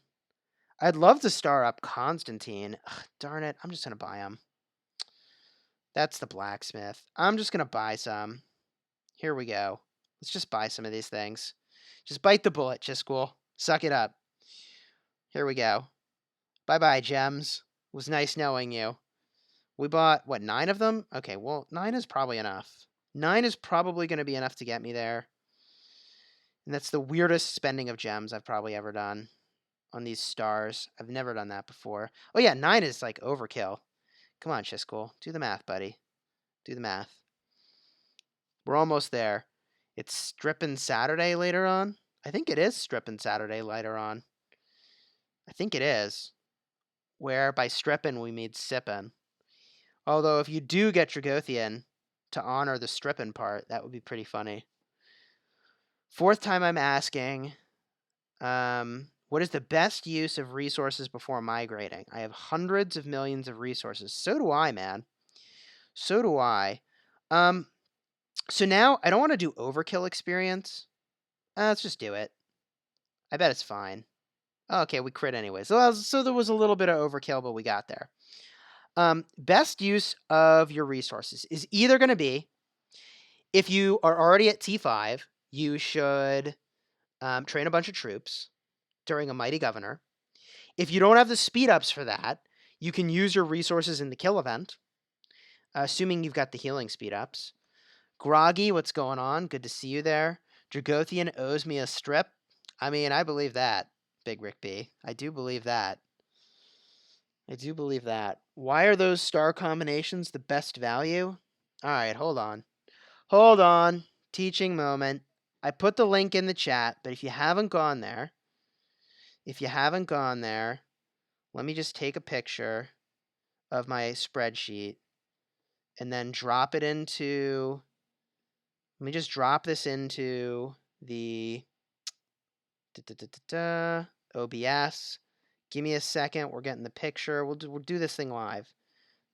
I'd love to star up Constantine. Ugh, darn it. I'm just going to buy them. That's the blacksmith. I'm just going to buy some. Here we go. Let's just buy some of these things. Just bite the bullet, Chisgule. Suck it up. Here we go. Bye-bye, gems. It was nice knowing you. We bought, 9 of them? Okay, well, 9 is probably enough. 9 is probably going to be enough to get me there. And that's the weirdest spending of gems I've probably ever done on these stars. I've never done that before. Oh, yeah, 9 is overkill. Come on, Chisgule. Do the math, buddy. Do the math. We're almost there. It's Strippin' Saturday later on. I think it is Strippin' Saturday later on. I think it is. Where by strippin' we mean sippin'. Although if you do get Dragothian to honor the strippin' part, that would be pretty funny. 4th time I'm asking, what is the best use of resources before migrating? I have hundreds of millions of resources. So do I, man. So do I. So now I don't want to do overkill experience. Let's just do it. I bet it's fine. Okay, we crit anyways. So there was a little bit of overkill, but we got there. Best use of your resources is either going to be, if you are already at T5, you should train a bunch of troops during a Mighty Governor. If you don't have the speed ups for that, you can use your resources in the kill event, assuming you've got the healing speed ups. Groggy, what's going on? Good to see you there. Dragothian owes me a strip. I mean, I believe that, Big Rick B. I do believe that. I do believe that. Why are those star combinations the best value? All right, hold on. Hold on. Teaching moment. I put the link in the chat, but if you haven't gone there, let me just take a picture of my spreadsheet and then drop it into, let me just drop this into the OBS. Give me a second. We're getting the picture. We'll do this thing live.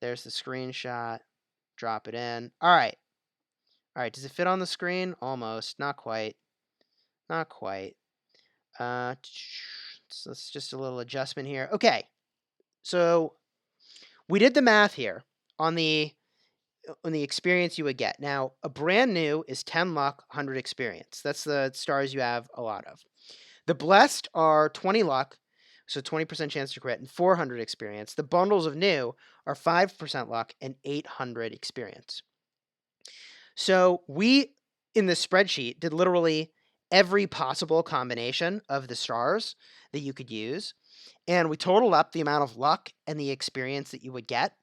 There's the screenshot. Drop it in. All right. All right. Does it fit on the screen? Almost. Not quite. Not quite. So it's just a little adjustment here. Okay. So we did the math here on the experience you would get. Now, a brand new is 10 luck, 100 experience. That's the stars you have a lot of. The blessed are 20 luck, so 20% chance to crit, and 400 experience. The bundles of new are 5% luck and 800 experience. So we, in this spreadsheet, did literally every possible combination of the stars that you could use, and we totaled up the amount of luck and the experience that you would get.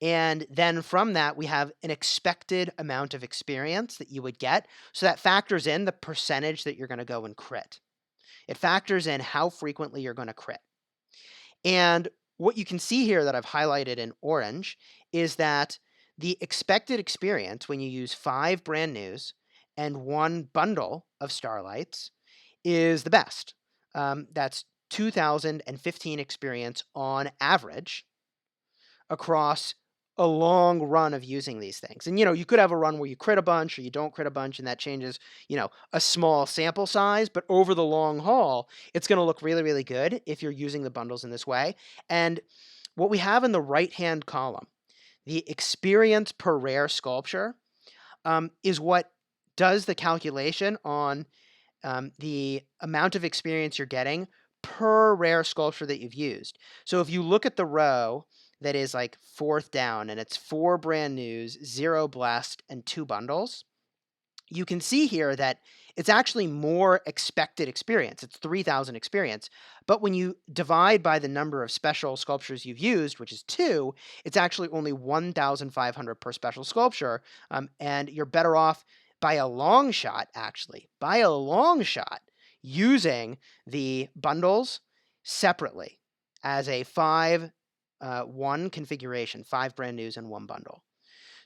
And then from that, we have an expected amount of experience that you would get. So that factors in the percentage that you're going to go and crit. It factors in how frequently you're going to crit. And what you can see here that I've highlighted in orange is that the expected experience when you use 5 brand news and 1 bundle of starlights is the best. That's 2,015 experience on average across a long run of using these things. And, you could have a run where you crit a bunch or you don't crit a bunch, and that changes, a small sample size. But over the long haul, it's going to look really, really good if you're using the bundles in this way. And what we have in the right-hand column, the experience per rare sculpture, is what does the calculation on the amount of experience you're getting per rare sculpture that you've used. So if you look at the row that is like 4th down and it's 4 brand news, 0 blessed, and 2 bundles, you can see here that it's actually more expected experience. It's 3,000 experience. But when you divide by the number of special sculptures you've used, which is 2, it's actually only 1,500 per special sculpture. And you're better off by a long shot, using the bundles separately as a 5-1 configuration, 5 brand news and 1 bundle.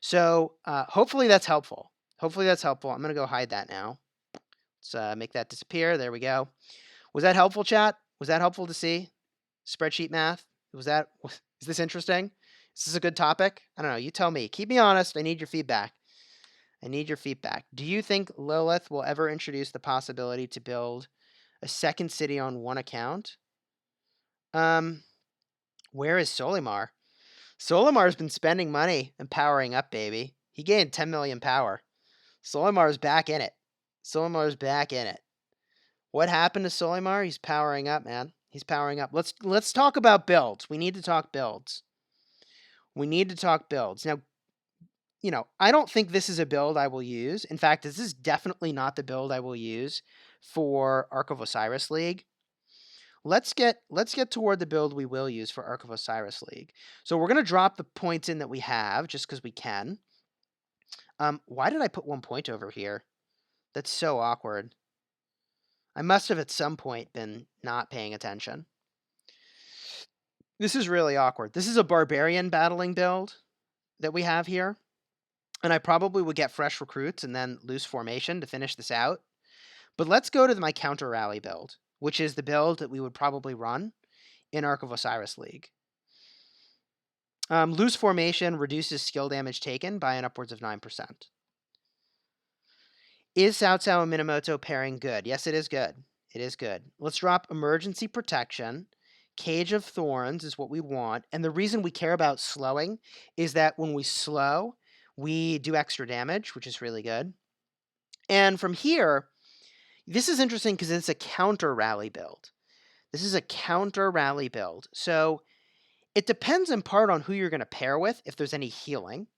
So hopefully that's helpful. I'm going to go hide that now. Let's make that disappear. There we go. Was that helpful, chat? Was that helpful to see? Spreadsheet math? Is this interesting? Is this a good topic? I don't know. You tell me. Keep me honest. I need your feedback. Do you think Lilith will ever introduce the possibility to build a second city on one account? Where is Solimar? Solimar's been spending money and powering up, baby. He gained 10 million power. Solimar's back in it. What happened to Solimar? He's powering up, man. He's powering up. Let's talk about builds. We need to talk builds. Now, I don't think this is a build I will use. In fact, this is definitely not the build I will use for Ark of Osiris League. Let's get toward the build we will use for Ark of Osiris League. So we're going to drop the points in that we have just because we can. Why did I put 1 point over here? That's so awkward. I must have at some point been not paying attention. This is really awkward. This is a barbarian battling build that we have here. And I probably would get fresh recruits and then loose formation to finish this out. But let's go to my counter rally build, which is the build that we would probably run in Ark of Osiris League. Loose formation reduces skill damage taken by an upwards of 9%. Is Cao Cao and Minamoto pairing good? Yes, it is good. It is good. Let's drop Emergency Protection. Cage of Thorns is what we want. And the reason we care about slowing is that when we slow, we do extra damage, which is really good. And from here, this is interesting because it's a counter rally build. This is a counter rally build. So it depends in part on who you're going to pair with, if there's any healing.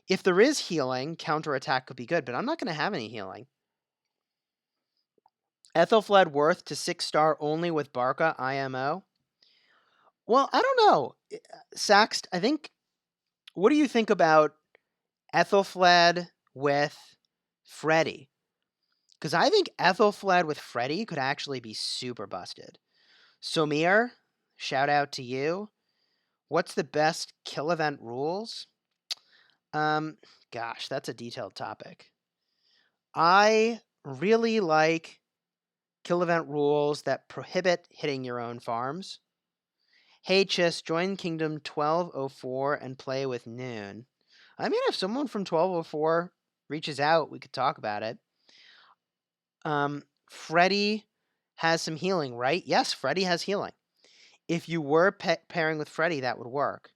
If there is healing, counter attack could be good, but I'm not going to have any healing. Ethelflæd worth to 6-star only with Barca IMO. Well, I don't know. Saxt, I think, what do you think about Ethelflæd with Freddy? Because I think Ethelflæd with Freddy could actually be super busted. Somir, shout out to you. What's the best kill event rules? Gosh, that's a detailed topic. I really like kill event rules that prohibit hitting your own farms. Hey, Chis, join Kingdom 1204 and play with Noon. I mean, if someone from 1204 reaches out, we could talk about it. Freddy has some healing, right? Yes, Freddy has healing. If you were pairing with Freddy, that would work.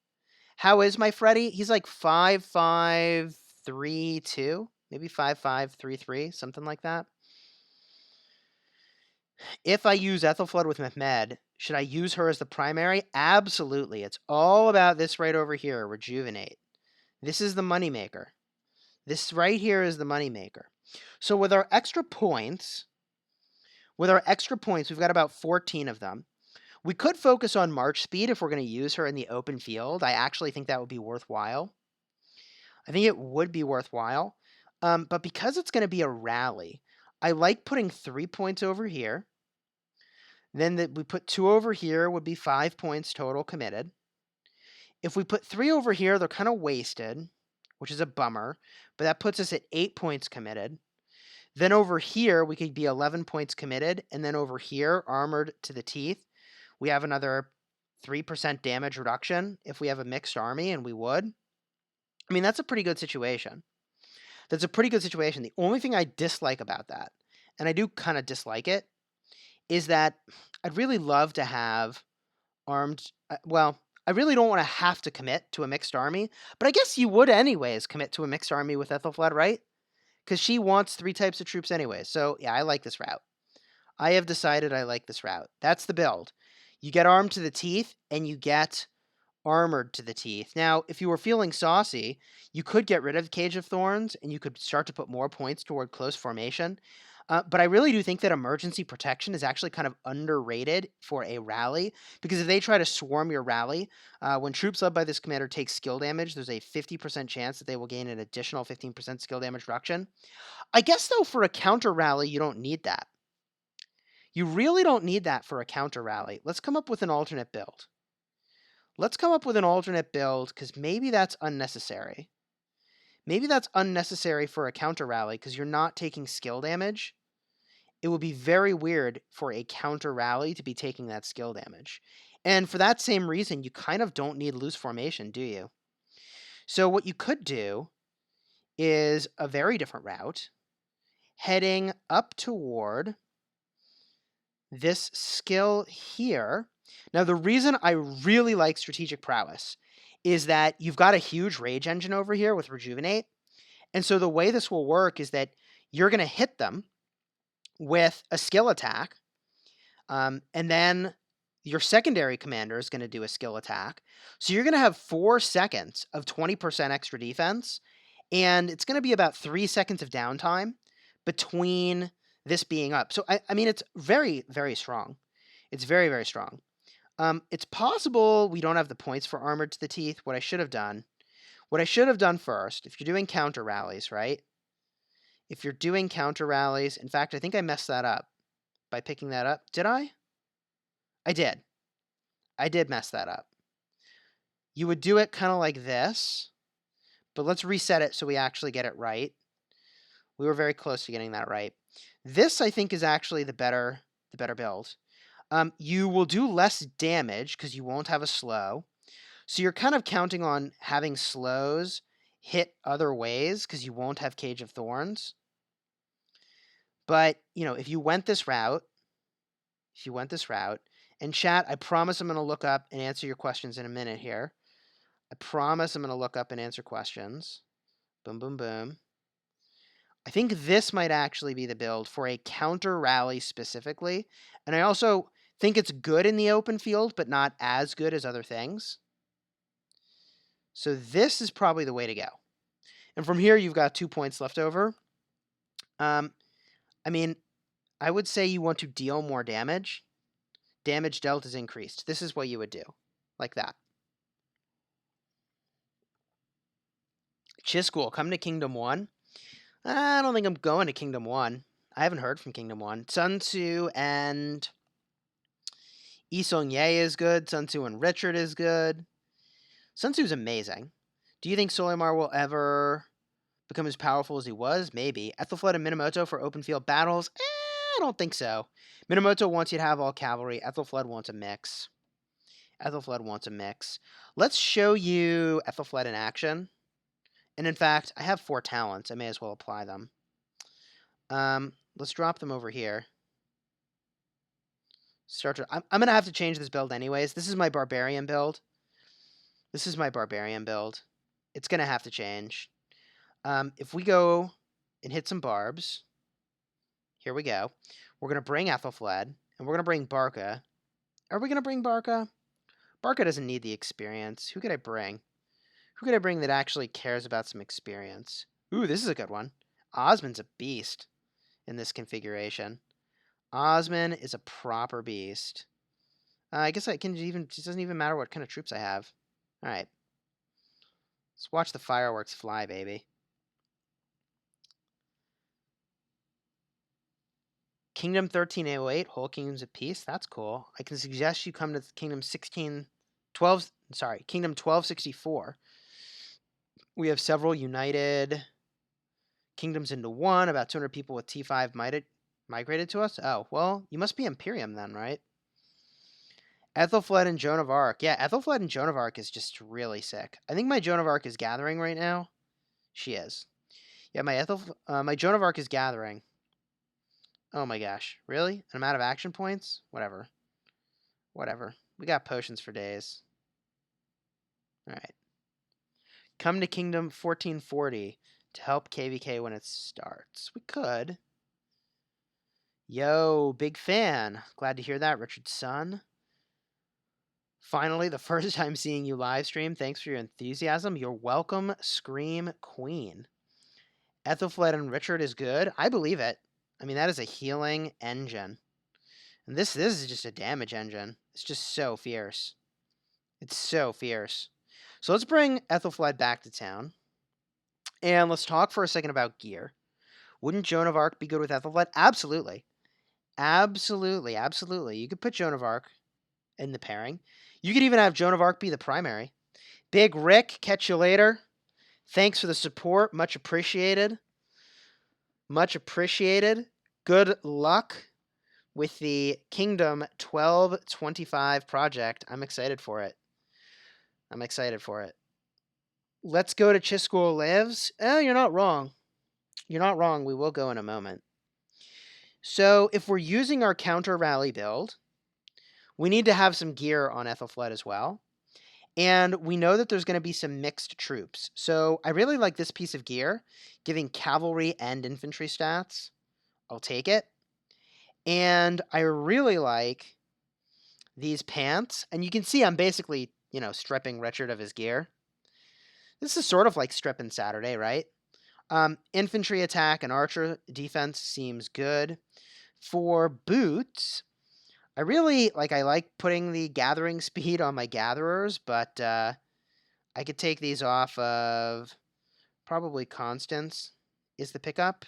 How is my Freddy? He's like 5'5", 3'2", maybe 5'5", 3'3", something like that. If I use Ethelflæd with Mehmed, should I use her as the primary? Absolutely. It's all about this right over here, Rejuvenate. This is the moneymaker. This right here is the moneymaker. So with our extra points, we've got about 14 of them. We could focus on March speed if we're going to use her in the open field. I actually think that would be worthwhile. I think it would be worthwhile. But because it's going to be a rally, I like putting 3 points over here. Then we put 2 over here would be 5 points total committed. If we put 3 over here, they're kind of wasted, which is a bummer. But that puts us at 8 points committed. Then over here, we could be 11 points committed. And then over here, armored to the teeth, we have another 3% damage reduction if we have a mixed army, and we would. I mean, that's a pretty good situation. That's a pretty good situation. The only thing I dislike about that, and I do kind of dislike it, is that I'd really love to have armed... well, I really don't want to have to commit to a mixed army, but I guess you would anyways commit to a mixed army with Ethelflæd, right? Because she wants 3 types of troops anyway. So, yeah, I like this route. I have decided I like this route. That's the build. You get armed to the teeth, and you get armored to the teeth. Now, if you were feeling saucy, you could get rid of Cage of Thorns, and you could start to put more points toward close formation. But I really do think that Emergency Protection is actually kind of underrated for a rally, because if they try to swarm your rally, when troops led by this commander take skill damage, there's a 50% chance that they will gain an additional 15% skill damage reduction. I guess, though, for a counter rally, you don't need that. You really don't need that for a counter rally. Let's come up with an alternate build. Let's come up with an alternate build, because maybe that's unnecessary. Maybe that's unnecessary for a counter rally, because you're not taking skill damage. It would be very weird for a counter rally to be taking that skill damage. And for that same reason, you kind of don't need loose formation, do you? So what you could do is a very different route, heading up toward this skill here. Now, the reason I really like Strategic Prowess is that you've got a huge rage engine over here with Rejuvenate. And so the way this will work is that you're going to hit them with a skill attack, and then your secondary commander is going to do a skill attack. So you're going to have 4 seconds of 20% extra defense, and it's going to be about 3 seconds of downtime between this being up. So, I mean, it's very, very strong. It's very, very strong. It's possible we don't have the points for Armored to the Teeth. What I should have done first, if you're doing counter rallies, right? If you're doing counter rallies, in fact, I think I messed that up by picking that up. Did I? I did. I did mess that up. You would do it kind of like this, but let's reset it so we actually get it right. We were very close to getting that right. This, I think, is actually the better build. You will do less damage because you won't have a slow. So you're kind of counting on having slows hit other ways because you won't have Cage of Thorns. But, if you went this route, if you went this route. And chat, I promise I'm going to look up and answer your questions in a minute here. I promise I'm going to look up and answer questions. Boom, boom, boom. I think this might actually be the build for a counter rally specifically. And I also think it's good in the open field, but not as good as other things. So this is probably the way to go. And from here, you've got 2 points left over. I mean, I would say you want to deal more damage. Damage dealt is increased. This is what you would do, like that. Chisgule, come to Kingdom 1. I don't think I'm going to Kingdom 1. I haven't heard from Kingdom 1. Sun Tzu and Yi Ye is good. Sun Tzu and Richard is good. Sun Tzu's amazing. Do you think Solimar will ever become as powerful as he was? Maybe. Ethelflæd and Minamoto for open field battles? I don't think so. Minamoto wants you to have all cavalry. Ethelflæd wants a mix. Ethelflæd wants a mix. Let's show you Ethelflæd in action. And in fact, I have 4 talents. I may as well apply them. Let's drop them over here. I'm going to have to change this build anyways. This is my barbarian build. It's going to have to change. If we go and hit some barbs, here we go. We're going to bring Ethelflæd, and we're going to bring Barca. Are we going to bring Barca? Barca doesn't need the experience. Who could I bring? Who could I bring that actually cares about some experience? Ooh, this is a good one. Osman's a beast in this configuration. Osman is a proper beast. I guess it doesn't even matter what kind of troops I have. All right. Let's watch the fireworks fly, baby. Kingdom 1308, whole kingdoms of peace. That's cool. I can suggest you come to Kingdom 1264. We have several united kingdoms into one. About 200 people with T5 migrated to us. Oh, well, you must be Imperium then, right? Ethelflæd and Joan of Arc. Yeah, Ethelflæd and Joan of Arc is just really sick. I think my Joan of Arc is gathering right now. She is. Yeah, my Joan of Arc is gathering. Oh my gosh. Really? And I'm out of action points? Whatever. We got potions for days. Alright. Come to Kingdom 1440 to help KVK when it starts. We could. Yo, big fan. Glad to hear that, Richard's son. Finally, the first time seeing you live stream. Thanks for your enthusiasm. You're welcome, Scream Queen. Ethelflæd and Richard is good. I believe it. I mean, that is a healing engine. And this is just a damage engine. It's just so fierce. It's so fierce. So let's bring Ethelflæd back to town. And let's talk for a second about gear. Wouldn't Joan of Arc be good with Ethelflæd? Absolutely. Absolutely. You could put Joan of Arc in the pairing. You could even have Joan of Arc be the primary. Big Rick, catch you later. Thanks for the support. Much appreciated. Good luck with the Kingdom 1225 project. I'm excited for it. Let's go to Chisgule Lives. Oh, you're not wrong. We will go in a moment. So if we're using our counter rally build, we need to have some gear on Ethelflæd as well. And we know that there's going to be some mixed troops. So I really like this piece of gear, giving cavalry and infantry stats. I'll take it. And I really like these pants. And you can see I'm basically, stripping Richard of his gear. This is sort of like stripping Saturday, right? Infantry attack and archer defense seems good. For boots, I like putting the gathering speed on my gatherers, but I could take these off of probably Constance is the pickup.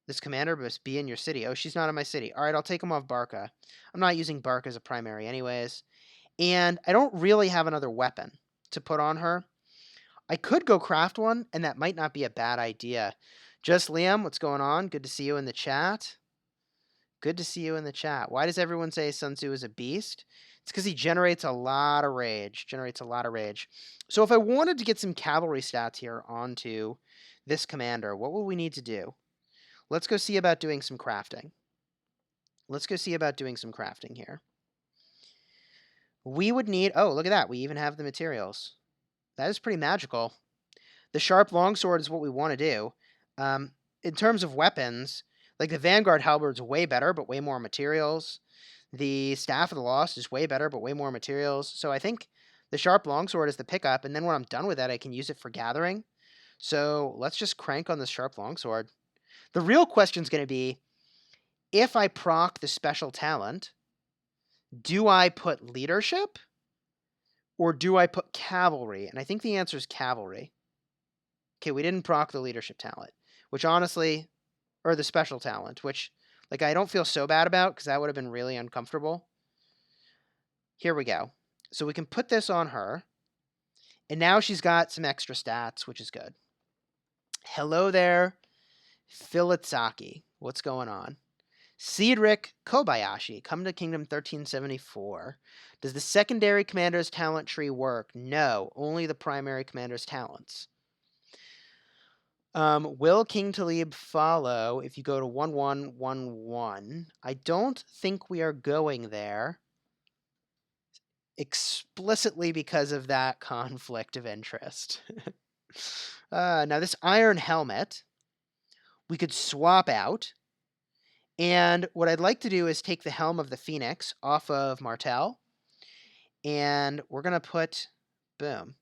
This commander must be in your city. Oh, she's not in my city. All right, I'll take them off Barca. I'm not using Barca as a primary anyways. And I don't really have another weapon to put on her. I could go craft one, and that might not be a bad idea. Just Liam, what's going on? Good to see you in the chat. Why does everyone say Sun Tzu is a beast? It's because he generates a lot of rage. So if I wanted to get some cavalry stats here onto this commander, what will we need to do? Let's go see about doing some crafting. Let's go see about doing some crafting here. We would need... Oh, look at that. We even have the materials. That is pretty magical. The sharp longsword is what we want to do. In terms of weapons, like the Vanguard halberd's way better, but way more materials. The Staff of the Lost is way better, but way more materials. So I think the sharp longsword is the pickup, and then when I'm done with that, I can use it for gathering. So let's just crank on this sharp longsword. The real question is going to be, if I proc the special talent, do I put leadership or do I put cavalry? And I think the answer is cavalry. Okay, we didn't proc the leadership talent, which honestly, or the special talent, which like I don't feel so bad about because that would have been really uncomfortable. Here we go. So we can put this on her, and now she's got some extra stats, which is good. Hello there, Filitsaki. What's going on? Cedric Kobayashi, come to Kingdom 1374. Does the secondary commander's talent tree work? No, only the primary commander's talents. Will King Talib follow if you go to 1111? I don't think we are going there explicitly because of that conflict of interest. Now, this iron helmet, we could swap out. And what I'd like to do is take the Helm of the Phoenix off of Martel. And we're going to put, boom,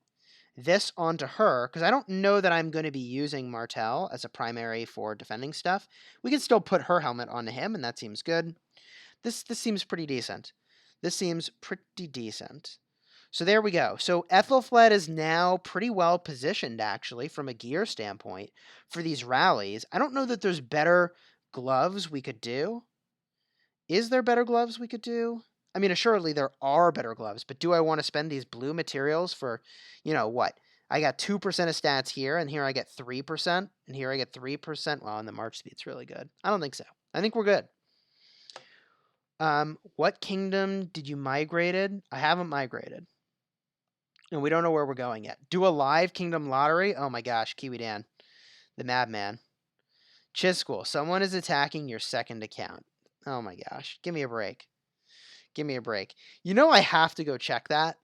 this onto her, because I don't know that I'm going to be using Martel as a primary for defending stuff. We can still put her helmet onto him, and that seems good. This seems pretty decent. This seems pretty decent. So there we go. So Ethelflæd is now pretty well positioned, actually, from a gear standpoint for these rallies. I don't know that there's better gloves we could do. Is there better gloves we could do? I mean, assuredly there are better gloves, but do I want to spend these blue materials for, what? I got 2% of stats here, and here I get 3%, and here I get 3%. Well, and the march speed's really good. I don't think so. I think we're good. What kingdom did you migrated? I haven't migrated. And we don't know where we're going yet. Do a live kingdom lottery? Oh my gosh, Kiwi Dan. The madman. Chisgule, someone is attacking your second account. Oh my gosh. Give me a break. Give me a break. I have to go check that.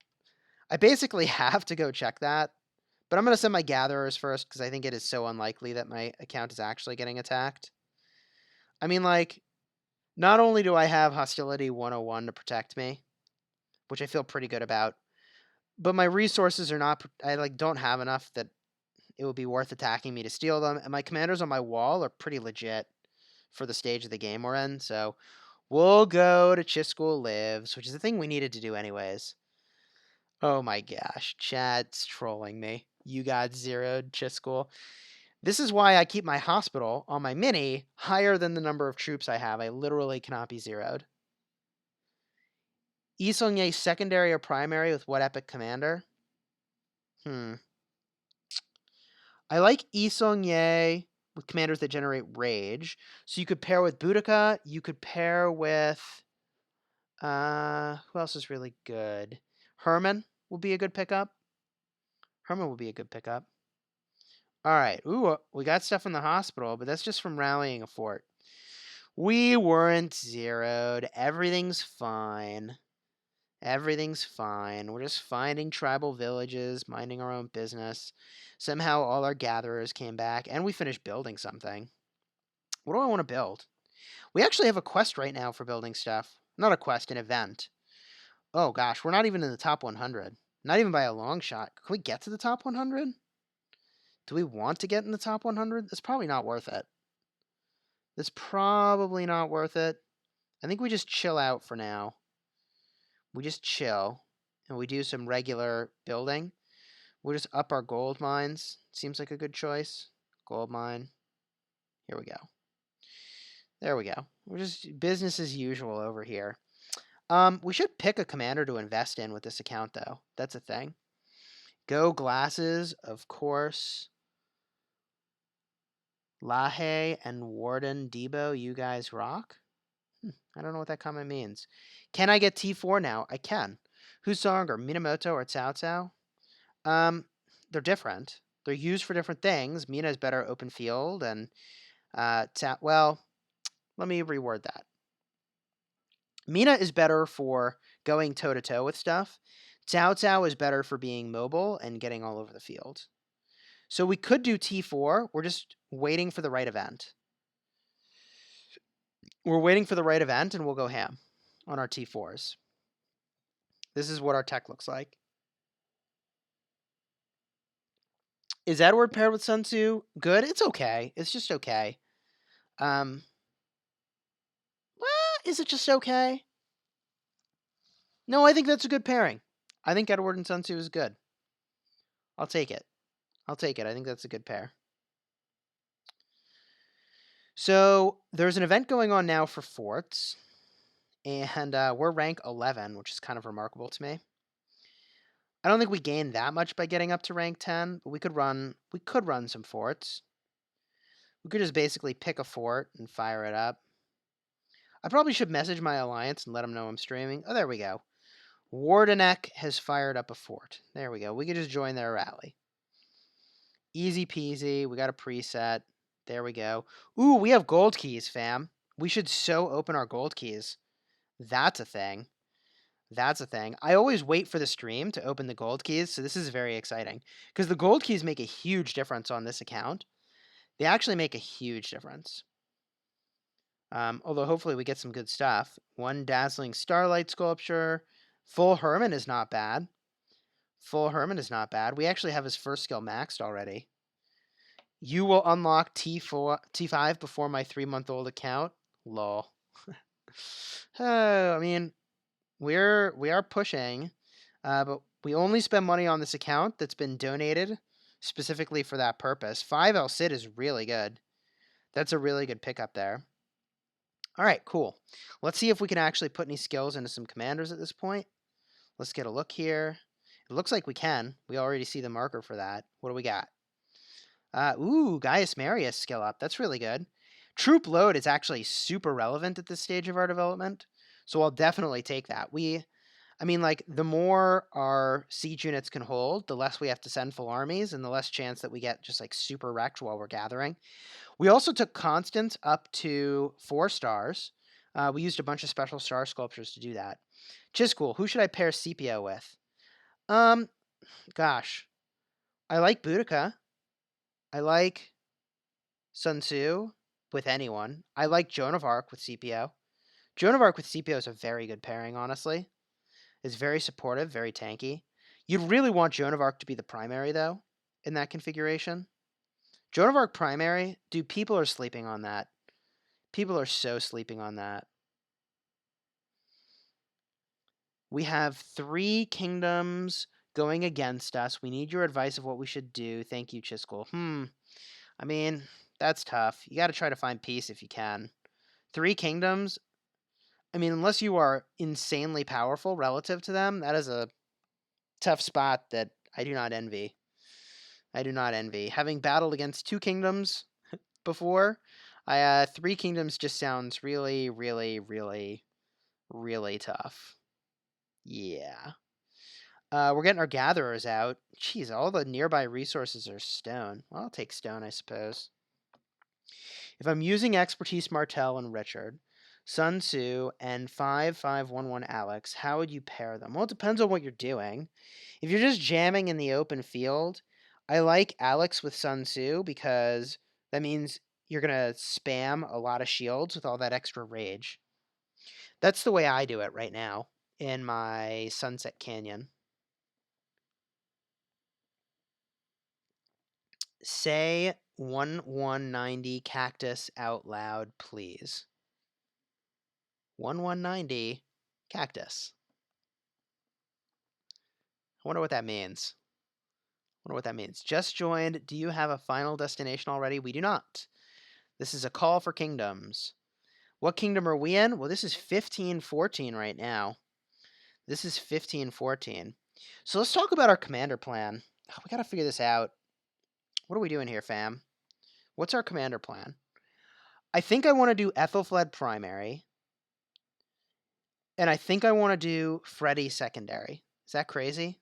I basically have to go check that. But I'm going to send my gatherers first because I think it is so unlikely that my account is actually getting attacked. I mean, not only do I have Hostility 101 to protect me, which I feel pretty good about, but my resources are not... I, don't have enough that it would be worth attacking me to steal them. And my commanders on my wall are pretty legit for the stage of the game we're in. So we'll go to Chisgule Lives, which is the thing we needed to do anyways. Oh my gosh, chat's trolling me. You got zeroed, Chisgule. This is why I keep my hospital on my mini higher than the number of troops I have. I literally cannot be zeroed. Isongye secondary or primary with what epic commander? I like Isongye with commanders that generate rage. So you could pair with Boudica. You could pair with... who else is really good? Herman will be a good pickup. Herman will be a good pickup. All right. Ooh, we got stuff in the hospital, but that's just from rallying a fort. We weren't zeroed. Everything's fine. Everything's fine. We're just finding tribal villages, minding our own business. Somehow all our gatherers came back, and we finished building something. What do I want to build? We actually have a quest right now for building stuff. Not a quest, an event. Oh gosh, we're not even in the top 100. Not even by a long shot. Can we get to the top 100? Do we want to get in the top 100? It's probably not worth it. It's probably not worth it. I think we just chill out for now. We just chill, and we do some regular building. We'll just up our gold mines. Seems like a good choice. Gold mine. Here we go. There we go. We're just business as usual over here. We should pick a commander to invest in with this account, though. That's a thing. Go Glasses, of course. Lahe and Warden Debo, you guys rock. I don't know what that comment means. Can I get T4 now? I can. Husong or Minamoto or Cao Cao? They're different. They're used for different things. Mina is better open field, and well, let me reword that. Mina is better for going toe-to-toe with stuff. Cao Cao is better for being mobile and getting all over the field. So we could do T4. We're just waiting for the right event. We're waiting for the right event, and we'll go ham on our T4s. This is what our tech looks like. Is Edward paired with Sun Tzu? Good. It's okay. It's just okay. Well, is it just okay? No, I think that's a good pairing. I think Edward and Sun Tzu is good. I'll take it. I'll take it. I think that's a good pair. So there's an event going on now for forts, and we're rank 11, which is kind of remarkable to me. I don't think we gain that much by getting up to rank 10, but we could run some forts. We could just basically pick a fort and fire it up. I probably should message my alliance and let them know I'm streaming. Oh, there we go. Wardenek has fired up a fort. There we go. We could just join their rally. Easy peasy. We got a preset. There we go. Ooh, we have gold keys, fam. We should so open our gold keys. That's a thing. That's a thing. I always wait for the stream to open the gold keys, so this is very exciting. Because the gold keys make a huge difference on this account. They actually make a huge difference. Although hopefully we get some good stuff. One dazzling starlight sculpture. Full Herman is not bad. Full Herman is not bad. We actually have his first skill maxed already. You will unlock T5 before my 3-month-old account. Lol. I mean, we are pushing, but we only spend money on this account that's been donated specifically for that purpose. 5 El Cid is really good. That's a really good pickup there. All right, cool. Let's see if we can actually put any skills into some commanders at this point. Let's get a look here. It looks like we can. We already see the marker for that. What do we got? Ooh, Gaius Marius skill up. That's really good. Troop load is actually super relevant at this stage of our development, so I'll definitely take that. I mean, like, the more our siege units can hold, the less we have to send full armies, and the less chance that we get just, like, super wrecked while we're gathering. We also took Constance up to 4 stars. We used a bunch of special star sculptures to do that. Chisgule, who should I pair Scipio with? Gosh. I like Boudica. I like Sun Tzu with anyone. I like Joan of Arc with Scipio. Joan of Arc with Scipio is a very good pairing, honestly. It's very supportive, very tanky. You'd really want Joan of Arc to be the primary, though, in that configuration. Joan of Arc primary, dude, people are sleeping on that. People are so sleeping on that. We have 3 kingdoms going against us. We need your advice of what we should do. Thank you, Chisgule. I mean, that's tough. You got to try to find peace if you can. 3 kingdoms. I mean, unless you are insanely powerful relative to them, that is a tough spot that I do not envy. I do not envy. Having battled against 2 kingdoms before, 3 kingdoms just sounds really, really, really, really tough. Yeah. We're getting our gatherers out. Jeez, all the nearby resources are stone. Well, I'll take stone, I suppose. If I'm using Expertise Martel and Richard, Sun Tzu, and 5511 Alex, how would you pair them? Well, it depends on what you're doing. If you're just jamming in the open field, I like Alex with Sun Tzu because that means you're going to spam a lot of shields with all that extra rage. That's the way I do it right now in my Sunset Canyon. Say 1190 cactus out loud, please. 1190 cactus. I wonder what that means. Just joined. Do you have a final destination already? We do not. This is a call for kingdoms. What kingdom are we in? Well, this is 1514 right now. This is 1514. So let's talk about our commander plan. We got to figure this out. What are we doing here, fam? What's our commander plan? I think I want to do Ethelflæd primary. And I think I want to do Freddy secondary. Is that crazy?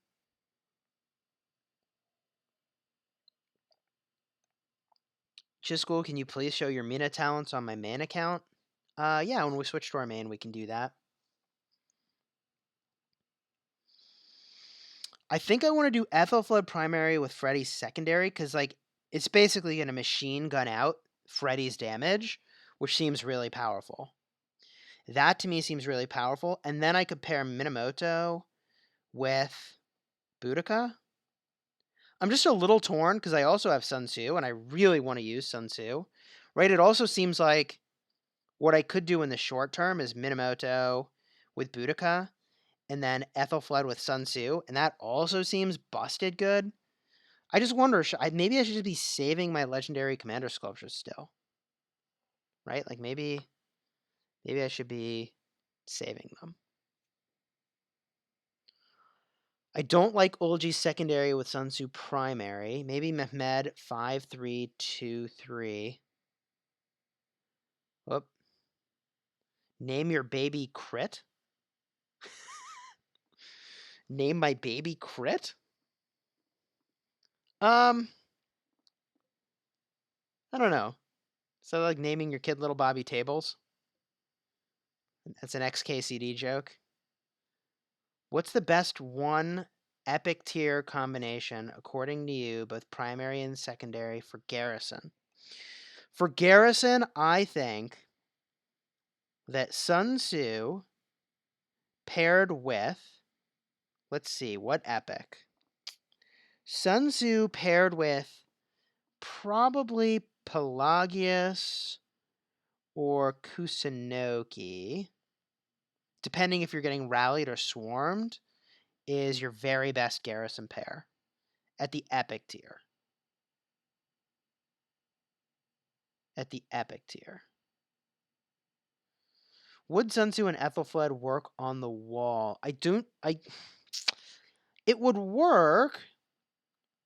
Chisgule, can you please show your Mina talents on my main account? Yeah, when we switch to our main, we can do that. I think I want to do Ethelflæd primary with Freddy's secondary because, like, it's basically going to machine gun out Freddy's damage, which seems really powerful. That to me seems really powerful. And then I could pair Minamoto with Boudica. I'm just a little torn because I also have Sun Tzu, and I really want to use Sun Tzu. Right? It also seems like what I could do in the short term is Minamoto with Boudica, and then Ethelflæd with Sun Tzu, and that also seems busted good. I just wonder, maybe I should just be saving my legendary commander sculptures still, right? Like maybe I should be saving them. I don't like Ulji's secondary with Sun Tzu primary. Maybe Mehmed 5-3-2-3. Whoop. Name your baby crit. Name my baby crit. I don't know. So like naming your kid Little Bobby Tables. That's an XKCD joke. What's the best one epic tier combination, according to you, both primary and secondary, for Garrison? For Garrison, I think that Sun Tzu paired with, let's see, what epic? Sun Tzu paired with probably Pelagius or Kusunoki, depending if you're getting rallied or swarmed, is your very best Garrison pair at the epic tier. At the epic tier. Would Sun Tzu and Ethelflæd work on the wall? It would work,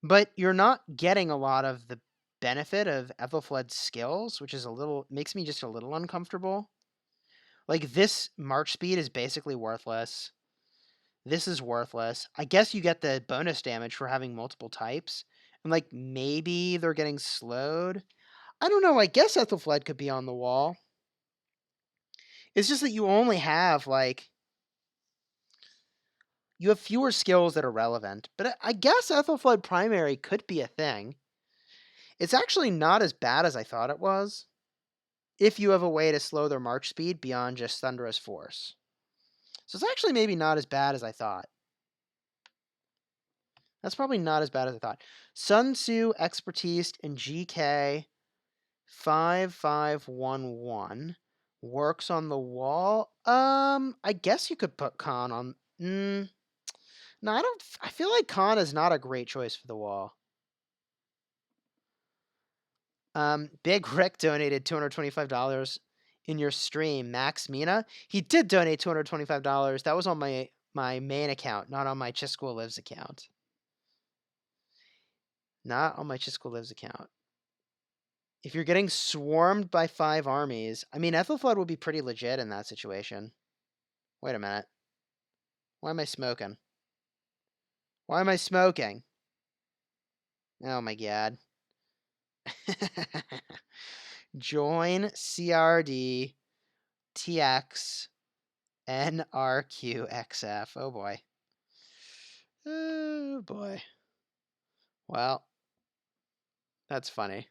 but you're not getting a lot of the benefit of Ethelflaed's skills, which is makes me just a little uncomfortable. Like, this march speed is basically worthless. This is worthless. I guess you get the bonus damage for having multiple types. And, like, maybe they're getting slowed. I don't know. I guess Ethelflæd could be on the wall. It's just that you only have, like, you have fewer skills that are relevant. But I guess Ethelflæd primary could be a thing. It's actually not as bad as I thought it was, if you have a way to slow their march speed beyond just Thunderous Force. So it's actually maybe not as bad as I thought. That's probably not as bad as I thought. Sun Tzu, Expertise, and GK 5511 works on the wall. I guess you could put Khan on. No, I don't. I feel like Khan is not a great choice for the wall. Big Rick donated $225 in your stream. Max Mina, he did donate $225. That was on my main account, not on my Chisgule Lives account. Not on my Chisgule Lives account. If you're getting swarmed by 5 armies, I mean, Ethelflæd would be pretty legit in that situation. Wait a minute. Why am I smoking? Why am I smoking? Oh my god. Join CRD TX NRQXF. Oh boy. Oh boy. Well, that's funny.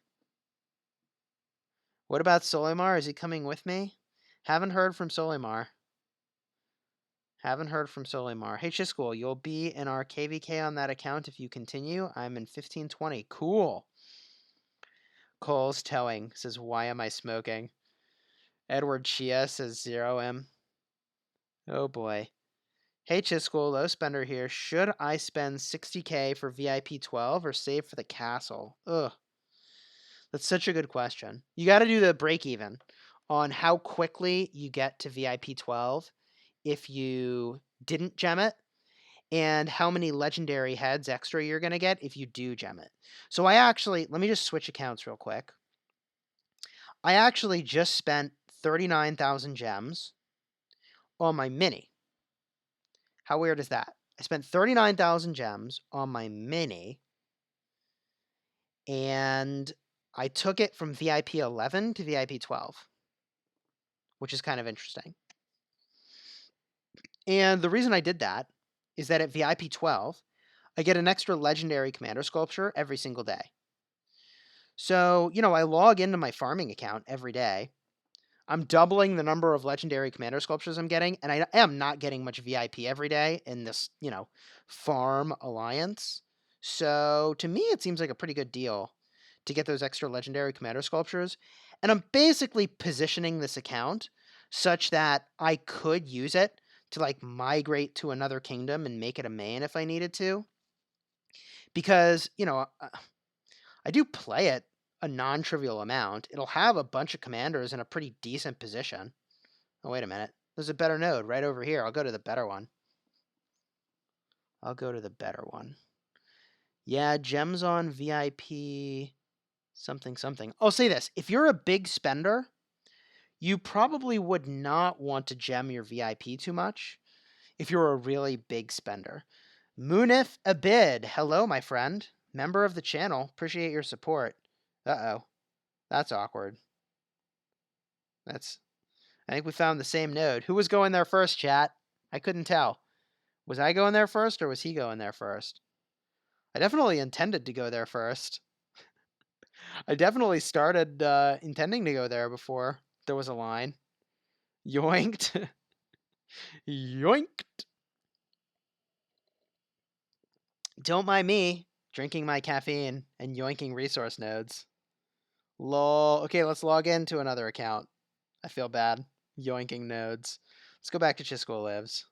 What about Solimar? Is he coming with me? Haven't heard from Solimar. Haven't heard from Solimar. Hey, Chisgule, you'll be in our KVK on that account if you continue. I'm in 1520. Cool. Cole's towing. Says, why am I smoking? Edward Chia says 0M. Oh boy. Hey, Chisgule, low spender here. Should I spend 60k for VIP 12 or save for the castle? Ugh. That's such a good question. You got to do the break even on how quickly you get to VIP 12 if you didn't gem it, and how many legendary heads extra you're going to get if you do gem it. So let me just switch accounts real quick. I actually just spent 39,000 gems on my mini. How weird is that? I spent 39,000 gems on my mini, and I took it from VIP 11 to VIP 12, which is kind of interesting. And the reason I did that is that at VIP 12, I get an extra legendary commander sculpture every single day. So, I log into my farming account every day. I'm doubling the number of legendary commander sculptures I'm getting, and I am not getting much VIP every day in this, farm alliance. So, to me, it seems like a pretty good deal to get those extra legendary commander sculptures. And I'm basically positioning this account such that I could use it to migrate to another kingdom and make it a main if I needed to. Because, I do play it a non-trivial amount. It'll have a bunch of commanders in a pretty decent position. Oh, wait a minute. There's a better node right over here. I'll go to the better one. Yeah, gems on VIP something something. I'll say this. If you're a big spender, you probably would not want to gem your VIP too much if you're a really big spender. Munif Abid. Hello, my friend. Member of the channel. Appreciate your support. Uh-oh. That's awkward. I think we found the same node. Who was going there first, chat? I couldn't tell. Was I going there first, or was he going there first? I definitely intended to go there first. I definitely started intending to go there before there was a line. Yoinked. Yoinked. Don't mind me drinking my caffeine and yoinking resource nodes. Lol. Okay, let's log into another account. I feel bad. Yoinking nodes. Let's go back to Chisgule Lives.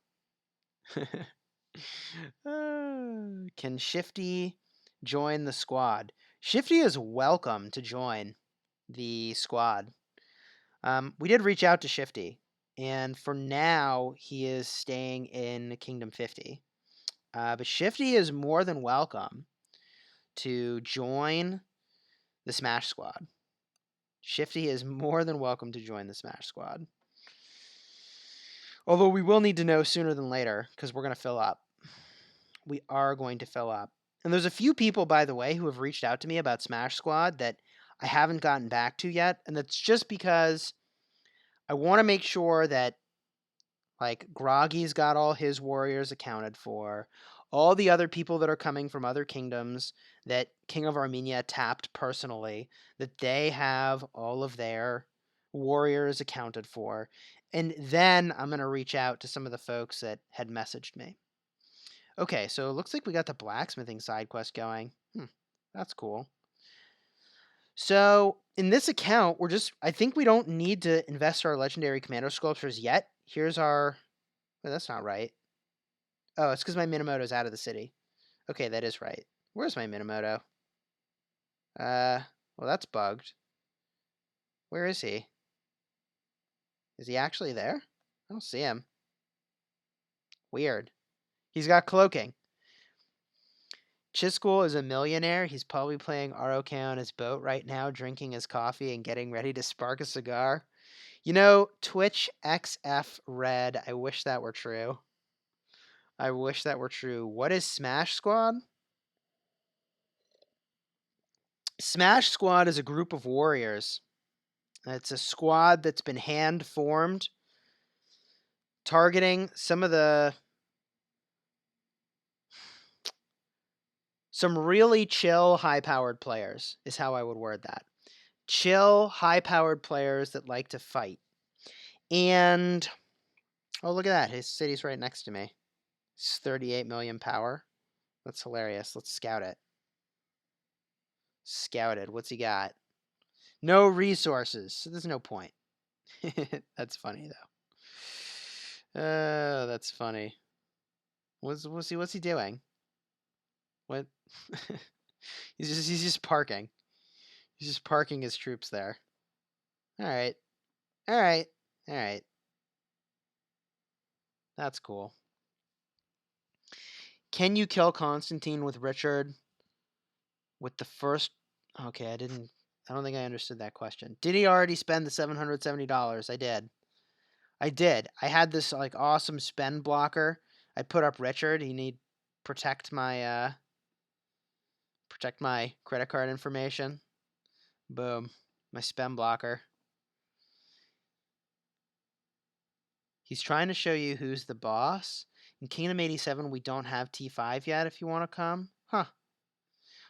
Can Shifty join the squad? Shifty is welcome to join the squad. We did reach out to Shifty, and for now, he is staying in Kingdom 50. But Shifty is more than welcome to join the Smash Squad. Shifty is more than welcome to join the Smash Squad. Although we will need to know sooner than later, because we're going to fill up. We are going to fill up. And there's a few people, by the way, who have reached out to me about Smash Squad that I haven't gotten back to yet. And that's just because I want to make sure that, Groggy's got all his warriors accounted for. All the other people that are coming from other kingdoms that King of Armenia tapped personally, that they have all of their warriors accounted for. And then I'm going to reach out to some of the folks that had messaged me. Okay, so it looks like we got the blacksmithing side quest going. That's cool. So in this account, I think we don't need to invest our legendary commander sculptures yet. Here's our, that's not right. Oh, it's because my Minamoto's out of the city. Okay, that is right. Where's my Minamoto? Well, that's bugged. Where is he? Is he actually there? I don't see him. Weird. He's got cloaking. Chisgule is a millionaire. He's probably playing ROK on his boat right now, drinking his coffee and getting ready to spark a cigar. Twitch XF Red. I wish that were true. I wish that were true. What is Smash Squad? Smash Squad is a group of warriors. It's a squad that's been hand-formed, targeting some really chill, high-powered players, is how I would word that. Chill, high-powered players that like to fight. And, oh, look at that. His city's right next to me. It's 38 million power. That's hilarious. Let's scout it. Scouted. What's he got? No resources. So there's no point. That's funny, though. That's funny. What's he doing? What? He's just parking. He's just parking his troops there. All right. That's cool. Can you kill Constantine with Richard? With the first... Okay, I don't think I understood that question. Did he already spend the $770? I did. I had this awesome spend blocker. I put up Richard. He need protect my credit card information. Boom. My spend blocker. He's trying to show you who's the boss. In Kingdom 87, we don't have T5 yet if you want to come. Huh.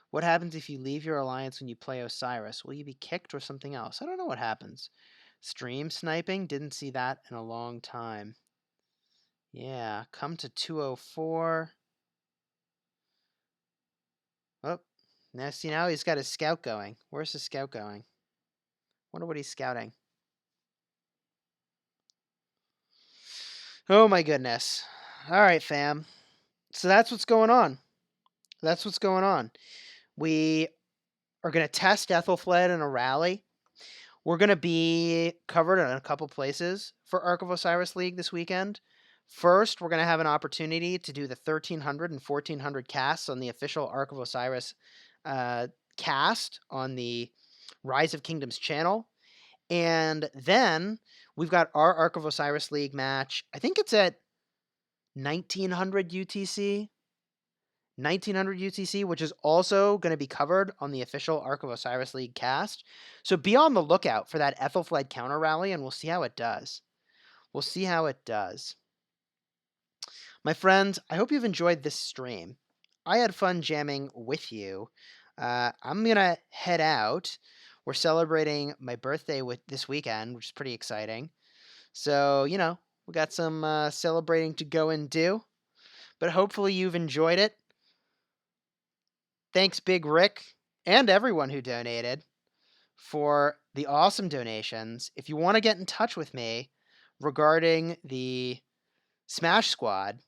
What happens if you leave your alliance when you play Osiris? Will you be kicked or something else? I don't know what happens. Stream sniping? Didn't see that in a long time. Yeah, come to 204. Oh, now see, now he's got his scout going. Where's his scout going? Wonder what he's scouting. Oh my goodness. All right, fam. So that's what's going on. That's what's going on. We are going to test Ethelflæd in a rally. We're going to be covered in a couple places for Ark of Osiris League this weekend. First, we're going to have an opportunity to do the 1300 and 1400 casts on the official Ark of Osiris cast on the Rise of Kingdoms channel. And then we've got our Ark of Osiris League match. I think it's at 1900 UTC. 1900 UTC, which is also going to be covered on the official Ark of Osiris League cast. So be on the lookout for that Ethelflæd counter rally, and we'll see how it does. We'll see how it does. My friends, I hope you've enjoyed this stream. I had fun jamming with you. I'm going to head out. We're celebrating my birthday this weekend, which is pretty exciting. So, we got some celebrating to go and do. But hopefully you've enjoyed it. Thanks, Big Rick, and everyone who donated for the awesome donations. If you want to get in touch with me regarding the Smash Squad,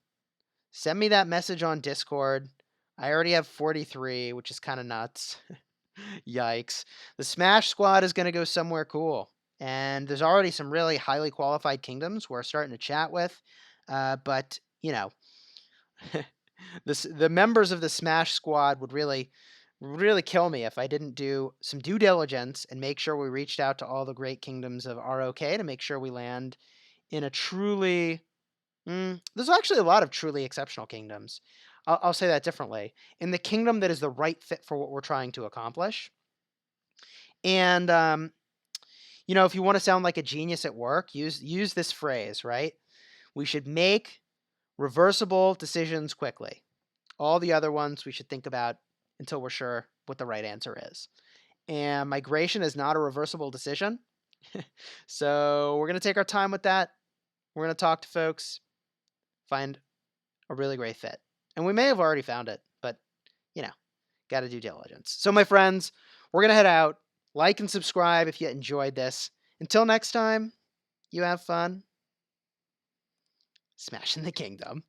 send me that message on Discord. I already have 43, which is kind of nuts. Yikes. The Smash Squad is going to go somewhere cool. And there's already some really highly qualified kingdoms we're starting to chat with. But, the members of the Smash Squad would really kill me if I didn't do some due diligence and make sure we reached out to all the great kingdoms of ROK to make sure we land in a truly... there's actually a lot of truly exceptional kingdoms. I'll say that differently. In the kingdom that is the right fit for what we're trying to accomplish. And, if you want to sound like a genius at work, use this phrase, right? We should make reversible decisions quickly. All the other ones we should think about until we're sure what the right answer is. And migration is not a reversible decision. So we're going to take our time with that. We're going to talk to folks, find a really great fit. And we may have already found it, but, got to do diligence. So my friends, we're going to head out. Like and subscribe if you enjoyed this. Until next time, you have fun smashing the kingdom.